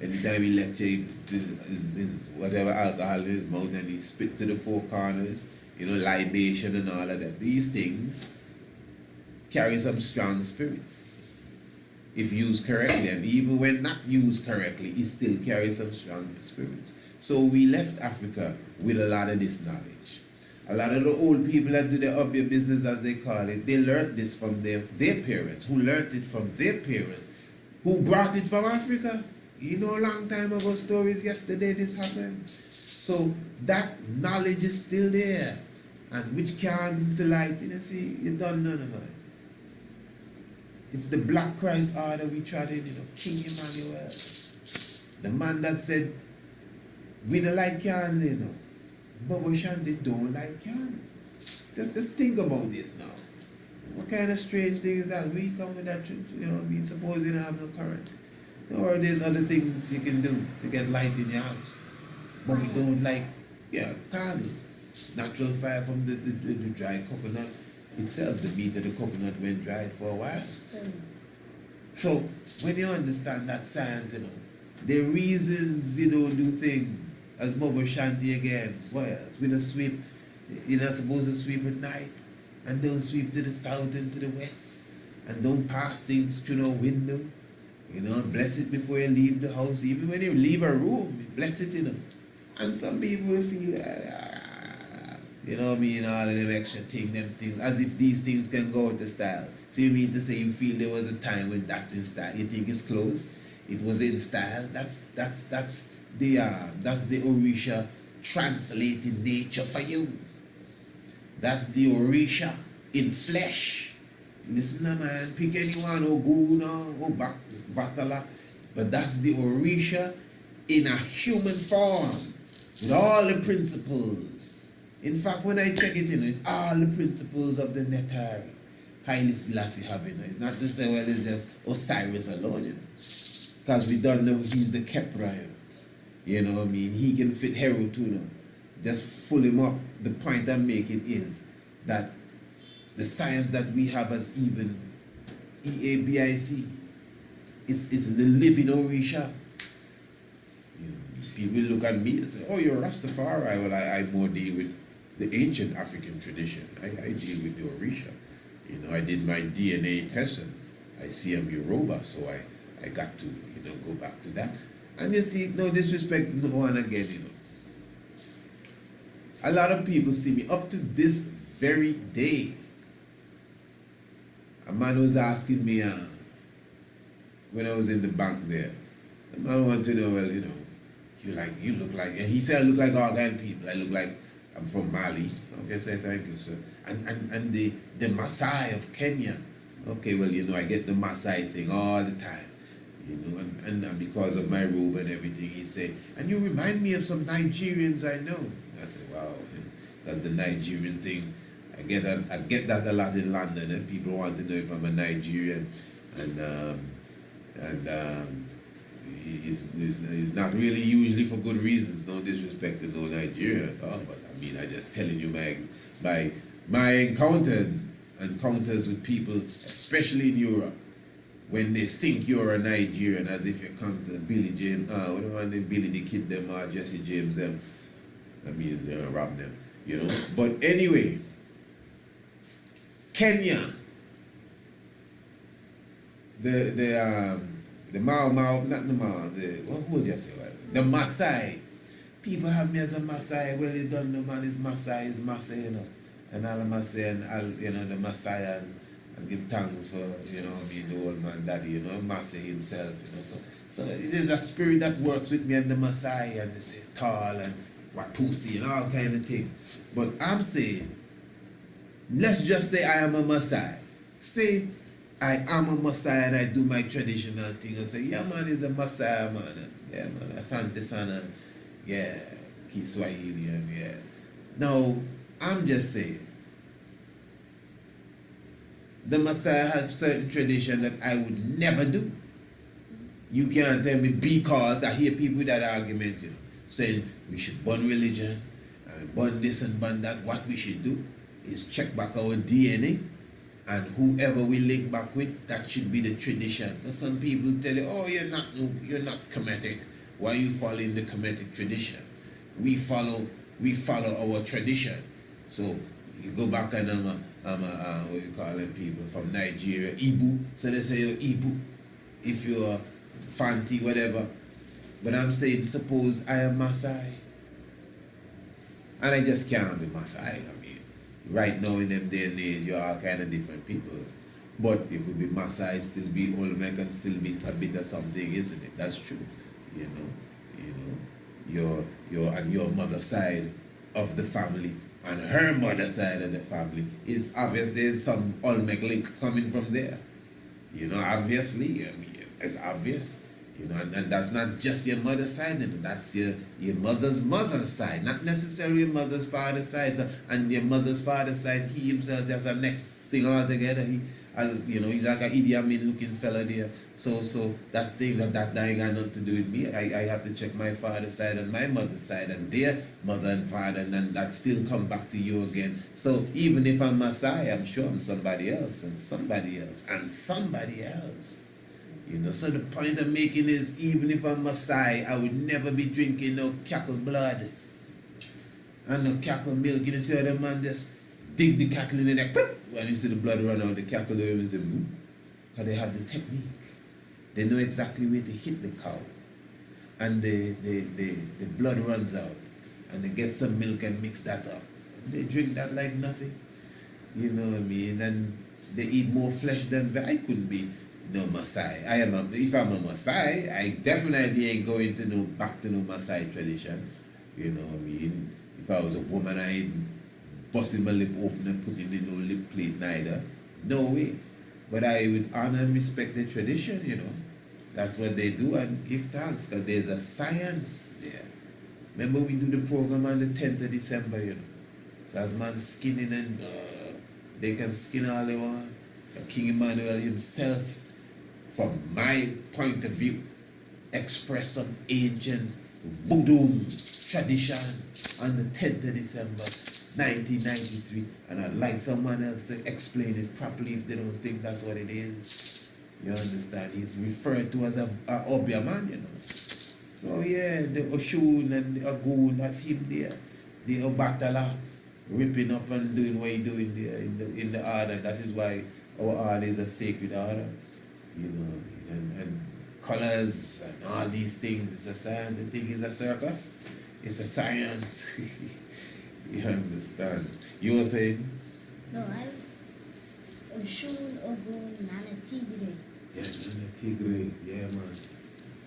anytime he lecture, his whatever alcohol in his mouth and he spit to the four corners, you know, libation and all of that. These things carry some strong spirits if used correctly, and even when not used correctly, it still carries some strong spirits. So we left Africa with a lot of this knowledge. A lot of the old people that do the obvious business, as they call it, they learned this from their parents, who learned it from their parents, who brought it from Africa. You know, a long time ago stories, yesterday this happened. So that knowledge is still there, and which can't into light. You see, you don't know about it. It's the Black Christ order we tried in, you know, King Emmanuel. The man that said, we don't like candle, you know. But we shanty don't like candle. Just think about this now. What kind of strange thing is that? We come with that, you know what I mean, suppose you don't have no current. Or there's other things you can do to get light in your house. But we don't like, candle. Natural fire from the dried coconut itself, the meat of the coconut when dried for a while. So, when you understand that science, you know, the reasons you don't do things, as Bobo Shanti again, well, we don't sweep, you're not supposed to sweep at night, and don't sweep to the south and to the west, and don't pass things through no window. You know, bless it before you leave the house. Even when you leave a room, bless it, you know. And some people feel, you know what I mean, all of them extra things, as if these things can go out of style. So you mean to say you feel there was a time when that's in style? You think it's clothes? It was in style. That's the Orisha translated nature for you. That's the Orisha in flesh. Listen, man, pick anyone or Guna or Batala, but that's the Orisha in a human form with all the principles. In fact, when I check it, you know, it's all the principles of the Netari. Haile Selassie having it. It's not to say, well, it's just Osiris alone, you know. Because we don't know he's the Kepra, you know what I mean? He can fit Hero too, now. Just full him up. The point I'm making is that the science that we have as even EABIC is the living Orisha. You know, people look at me and say, oh, you're Rastafari. Well, I more deal with the ancient African tradition. I deal with the Orisha. You know, I did my DNA test and I see I'm Yoruba, so I got to, you know, go back to that. And you see, no disrespect to no one again, you know. A lot of people see me up to this very day. A man was asking me when I was in the bank there. The man wanted to know, well, you know, you look like, and he said I look like all kind of people. I look like I'm from Mali. Okay, say thank you, sir. And the Maasai of Kenya. Okay, well, you know, I get the Maasai thing all the time. You know, and because of my robe and everything, he said, and you remind me of some Nigerians I know. I said, wow, that's the Nigerian thing. I get that a lot in London, and people want to know if I'm a Nigerian, and it's not really usually for good reasons. No disrespect to no Nigerian at all, but I mean, I just telling you my encounters with people, especially in Europe, when they think you're a Nigerian, as if you come to Billy James, what do I name, Billy the Kid them or Jesse James them. That means they're gonna rob them, you know. But anyway, Kenya, the Mau, not the Mau, who would you say? The Maasai. People have me as a Maasai. Well, you don't know, man, it's Maasai, you know. And all the Maasai and all, you know, the Messiah and give thanks for, you know, being the old man daddy, you know, Maasai himself, you know. So it is a spirit that works with me and the Maasai, and they say tall and Watusi and all kind of things. But I'm saying, let's just say I am a Maasai. Say I am a Maasai and I do my traditional thing and say, yeah, man, it's a Maasai, man. Yeah, man, Asante Sana. Yeah, Kiswahili, and yeah. Now, I'm just saying, the Maasai have certain tradition that I would never do. You can't tell me, because I hear people with that argument, you know, saying we should burn religion and burn this and burn that. What we should do is check back our DNA, and whoever we link back with, that should be the tradition. Because some people tell you, oh, you're not Kemetic. Why are you following the Kemetic tradition? We follow our tradition. So you go back and I'm a what you call them people from Nigeria, Ibu. So they say you're Ibu. If you're Fanti, whatever. But I'm saying, suppose I am Maasai. And I just can't be Maasai. I mean, right now in them day and age, you're all kind of different people. But you could be Maasai, still be Olmec, and still be a bit of something, isn't it? That's true. You know, your mother's side of the family and her mother's side of the family is obvious. There's some Olmec link coming from there. You know, obviously, I mean, it's obvious. You know, and that's not just your mother's side, you know, that's your mother's side, not necessarily your mother's father's side. And your mother's father's side, he himself, that's the next thing altogether. He's like an Idi Amin looking fella there. So that's the thing that ain't got nothing to do with me. I have to check my father's side and my mother's side and their mother and father, and then that still come back to you again. So even if I'm Maasai, I'm sure I'm somebody else and somebody else and somebody else. You know, so the point I'm making is, even if I'm Maasai, I would never be drinking no cattle blood and no cattle milk. You see how the man just dig the cattle in the neck, when you see the blood run out, the cattle, they say, because they have the technique. They know exactly where to hit the cow. And the blood runs out. And they get some milk and mix that up. They drink that like nothing. You know what I mean? And they eat more flesh than I couldn't be no Maasai. If I'm a Maasai, I definitely ain't going to back to no Maasai tradition. You know what I mean? If I was a woman, I ain't busting my lip open and putting in no lip plate neither. No way. But I would honor and respect the tradition, you know. That's what they do, and give thanks, because there's a science there. Remember we do the program on the 10th of December, you know. So as man skinning and they can skin all they want. King Emmanuel himself, from my point of view, expressed some ancient voodoo tradition on the 10th of December 1993, and I'd like someone else to explain it properly if they don't think that's what it is. You understand? He's referred to as a Obia man, you know. So yeah, the Oshun and the Agun, that's him there. The Obatala ripping up and doing what he's doing there in the order. That is why our order is a sacred order. You know what I mean? And colors and all these things, it's a science. I think it's a circus. It's a science. You understand? You were saying? No, Oshun, Ogun, Nana Tigre. Yeah, Nana Tigre. Yeah, man. I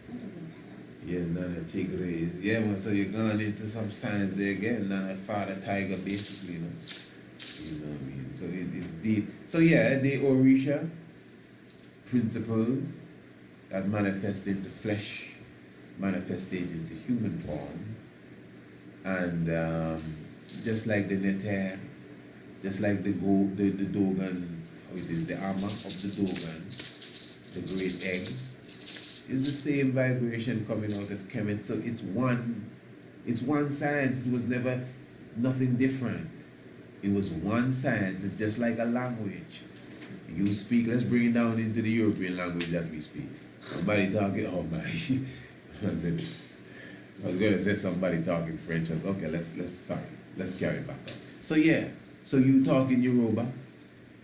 want to bring that up. Yeah, Nana Tigre. Yeah, man. So you're going into some science there again. Nana Father Tiger, basically, you know. You know what I mean? So it's deep. So yeah, the Orisha principles that manifest into flesh, manifested into human form, and just like the Neter, just like the Dogons, how it is, the armor of the Dogon, the great egg, is the same vibration coming out of Kemet. So it's one science. It was never nothing different. It was one science. It's just like a language. You speak, let's bring it down into the European language that we speak. Somebody talking, oh my, I was going to say somebody talking French. I was okay, let's carry it back up. So yeah, so you talking Yoruba,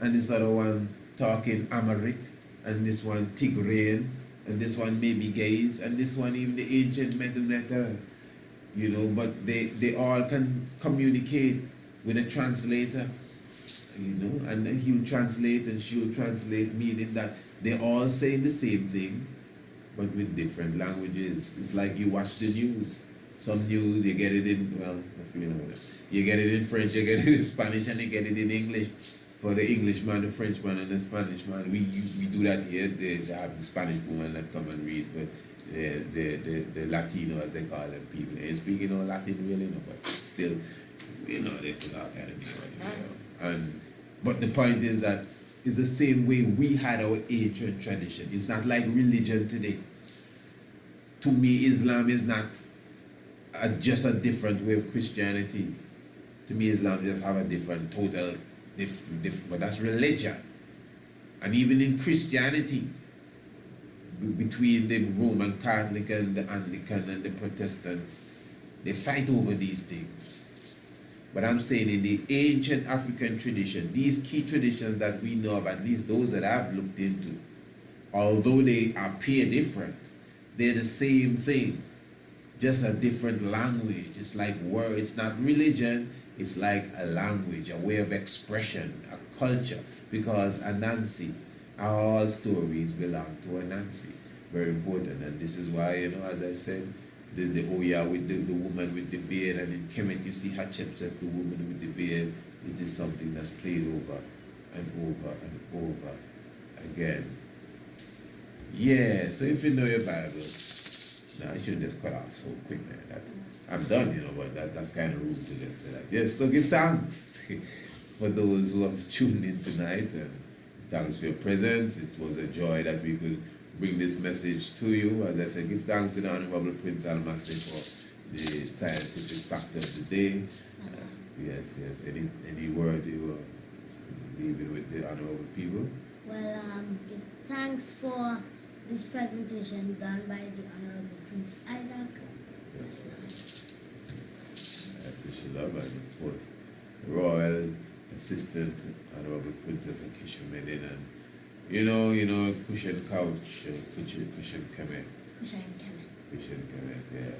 and this other one talking Amharic, and this one Tigrayan, and this one maybe Gaze, and this one even the ancient Meduneter, you know, but they all can communicate with a translator, you know, and he'll translate and she'll translate, meaning that they all say the same thing, but with different languages. It's like you watch the news. Some news, you get it in, well, you get it in French, you get it in Spanish, and you get it in English. For the Englishman, the Frenchman, and the Spanish man, we do that here. They have the Spanish woman that come and read for the Latino, as they call them, people. They ain't speaking no Latin really, no, but still, you know, they put all kind of different, you know. But the point is that it's the same way we had our ancient tradition. It's not like religion today. To me, Islam is not just a different way of Christianity. To me, Islam just have a different, total, but that's religion. And even in Christianity, between the Roman Catholic and the Anglican and the Protestants, they fight over these things. But I'm saying in the ancient African tradition, these key traditions that we know of, at least those that I've looked into, although they appear different, they're the same thing, just a different language. It's like word. It's not religion. It's like a language, a way of expression, a culture. Because Anansi, all stories belong to Anansi. Very important. And this is why, you know, as I said, the Oya with the woman with the beard, and in Kemet you see Hatshepsut, the woman with the beard. It is something that's played over and over and over again. Yeah, so if you know your Bible, now I shouldn't just cut off so quick, man. I'm done, you know, but that's kind of rude to just say that. Yes, so give thanks for those who have tuned in tonight, and thanks for your presence. It was a joy that we could bring this message to you. As I said, give thanks to the Honorable Prince Almasi for the scientific fact of the day. Yes. Any word you leave it with the honorable people? Well, give thanks for this presentation done by the Honorable Prince Isaac. Yes, I appreciate that, and of course, Royal Assistant Honorable Princess Akisha Medin, and cushion couch, cushion Kemet. Cushion Kemet, yeah.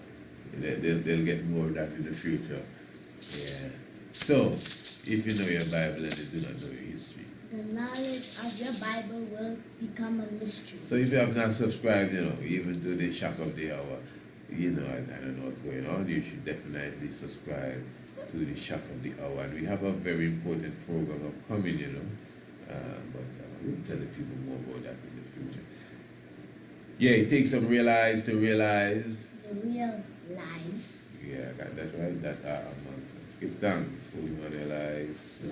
They'll get more of that in the future. Yeah. So, if you know your Bible and you do not know your history, the knowledge of your Bible will become a mystery. So if you have not subscribed, even to the Shock of the Hour, I don't know what's going on, you should definitely subscribe to the Shock of the Hour. And we have a very important program upcoming, but we'll tell the people more about that in the future. Yeah, it takes some realize to realize. The real lies. Yeah, I got that right. That are amongst us. Give thanks, Holy Manuel Eyes.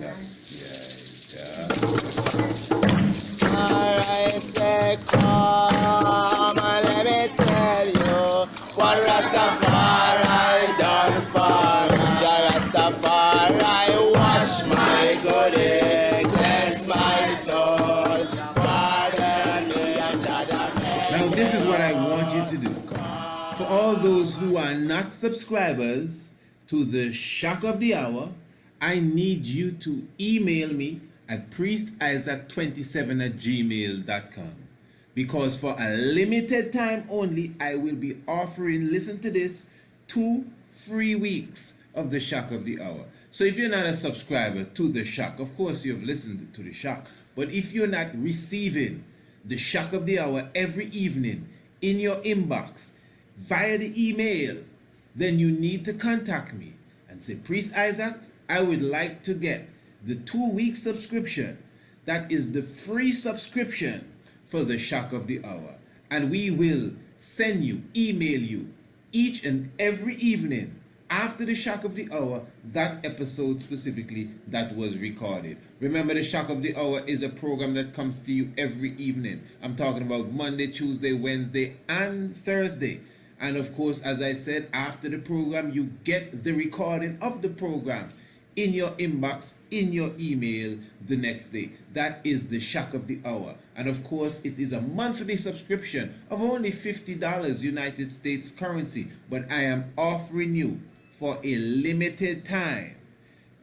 Alright, come and let me tell you what Rastafari done for me. Rastafari wash my goodie, cleanse my soul, pardon me and judge. Now this is what I want you to do. For all those who are not subscribers to the Shock of the Hour, I need you to email me at priestisaac27@gmail.com, because for a limited time only, I will be offering, listen to this, 2 free weeks of the Shock of the Hour. So if you're not a subscriber to the Shock, of course you've listened to the Shock, but if you're not receiving the Shock of the Hour every evening in your inbox via the email, then you need to contact me and say, Priest Isaac, I would like to get the 2-week subscription. That is the free subscription for the Shock of the Hour. And we will send you, email you, each and every evening after the Shock of the Hour, that episode specifically that was recorded. Remember, the Shock of the Hour is a program that comes to you every evening. I'm talking about Monday, Tuesday, Wednesday, and Thursday. And of course, as I said, after the program, you get the recording of the program in your inbox, in your email the next day. That is the Shock of the Hour. And of course, it is a monthly subscription of only $50 United States currency. But I am offering you for a limited time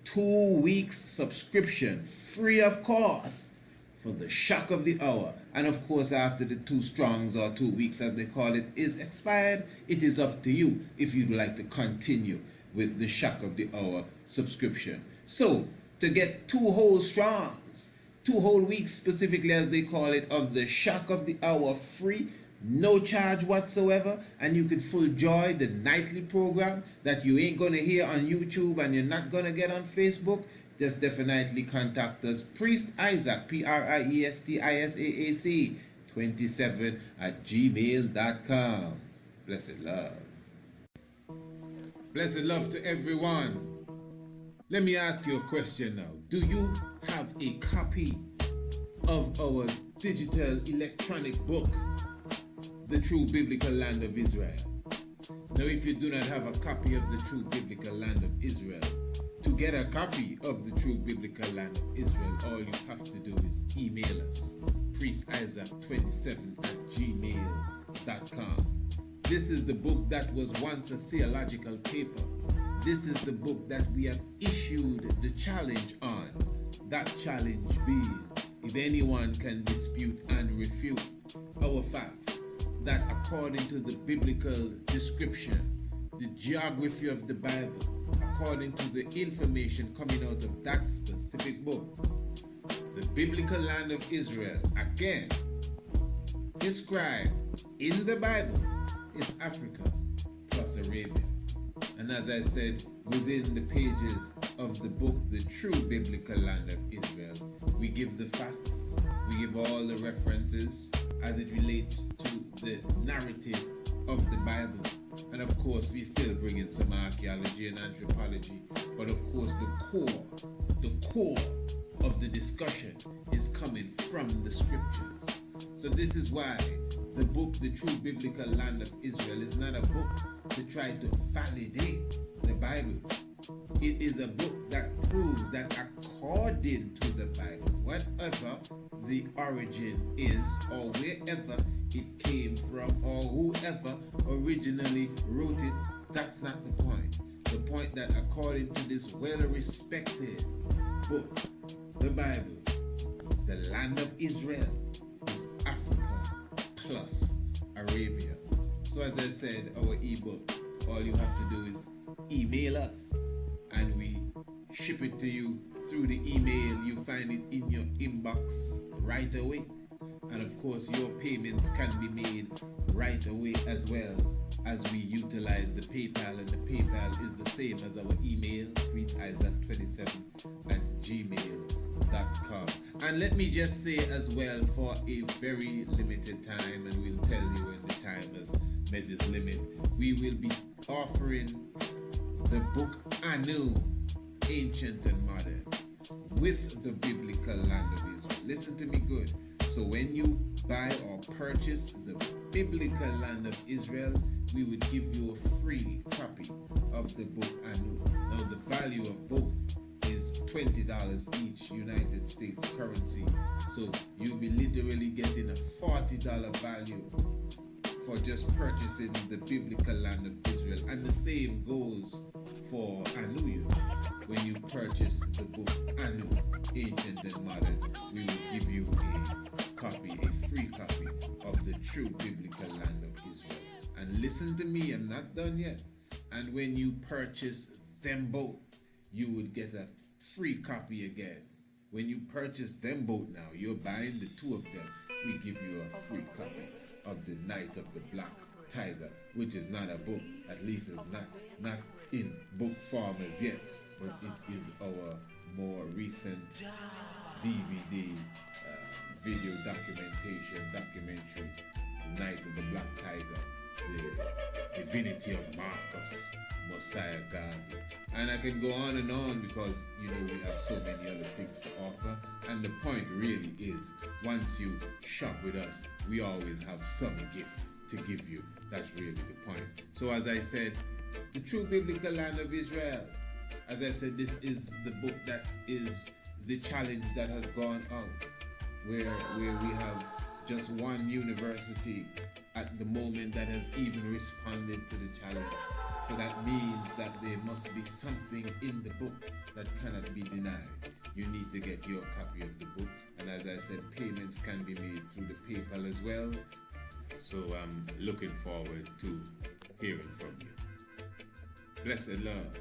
2 weeks subscription free of cost for the Shock of the Hour. And of course, after the 2 strongs or 2 weeks as they call it is expired, it is up to you if you'd like to continue with the Shock of the Hour subscription. So to get 2 whole strongs, 2 whole weeks specifically as they call it, of the Shock of the Hour free, no charge whatsoever, and you can full joy the nightly program that you ain't gonna hear on YouTube and you're not gonna get on Facebook, just definitely contact us, Priest Isaac, PRIESTISAAC 27@gmail.com. Blessed love. Blessed love to everyone. Let me ask you a question now. Do you have a copy of our digital electronic book, The True Biblical Land of Israel? Now, if you do not have a copy of The True Biblical Land of Israel, to get a copy of The True Biblical Land of Israel, all you have to do is email us, priestisaac27@gmail.com. This is the book that was once a theological paper. This is the book that we have issued the challenge on. That challenge being, if anyone can dispute and refute our facts, that according to the biblical description, the geography of the Bible, according to the information coming out of that specific book, the biblical land of Israel, again, described in the Bible, is Africa plus Arabia. And as I said, within the pages of the book, The True Biblical Land of Israel, we give the facts, we give all the references as it relates to the narrative of the Bible. And of course, we still bring in some archaeology and anthropology. But of course, the core of the discussion is coming from the scriptures. So this is why the book, The True Biblical Land of Israel, is not a book to try to validate the Bible. It is a book that proves that according to the Bible, whatever the origin is, or wherever it came from, or whoever originally wrote it, that's not the point. The point that according to this well-respected book, the Bible, the land of Israel Africa plus Arabia. So as I said, our ebook, all you have to do is email us and we ship it to you through the email. You find it in your inbox right away. And of course, your payments can be made right away as well, as we utilize the PayPal, and the PayPal is the same as our email, priestisaac27@gmail.com. And let me just say as well, for a very limited time, and we'll tell you when the time has met its limit, we will be offering the book Anu, Ancient and Modern, with the biblical land of Israel. Listen to me good. So when you buy or purchase the biblical land of Israel, we would give you a free copy of the book Anu. Now the value of both is $20 each, United States currency. So you'll be literally getting a $40 value for just purchasing the biblical land of Israel. And the same goes for Anu. When you purchase the book Anu, Ancient and Modern, we will give you a free copy of the true biblical land of Israel. And listen to me, I'm not done yet. And when you purchase them both, you would get a free copy again. When you purchase them both now, you're buying the two of them, we give you a free copy of The Night of the Black Tiger, which is not a book, at least it's not in book form as yet, but it is our more recent DVD video documentary, The Night of the Black Tiger, the divinity of Marcus, Messiah Garvey. And I can go on and on because, you know, we have so many other things to offer. And the point really is, once you shop with us, we always have some gift to give you. That's really the point. So as I said, the true biblical land of Israel. As I said, this is the book that is the challenge that has gone out, where we have just one university at the moment that has even responded to the challenge. So that means that there must be something in the book that cannot be denied. You need to get your copy of the book. And as I said, payments can be made through the PayPal as well. So I'm looking forward to hearing from you. Blessed love.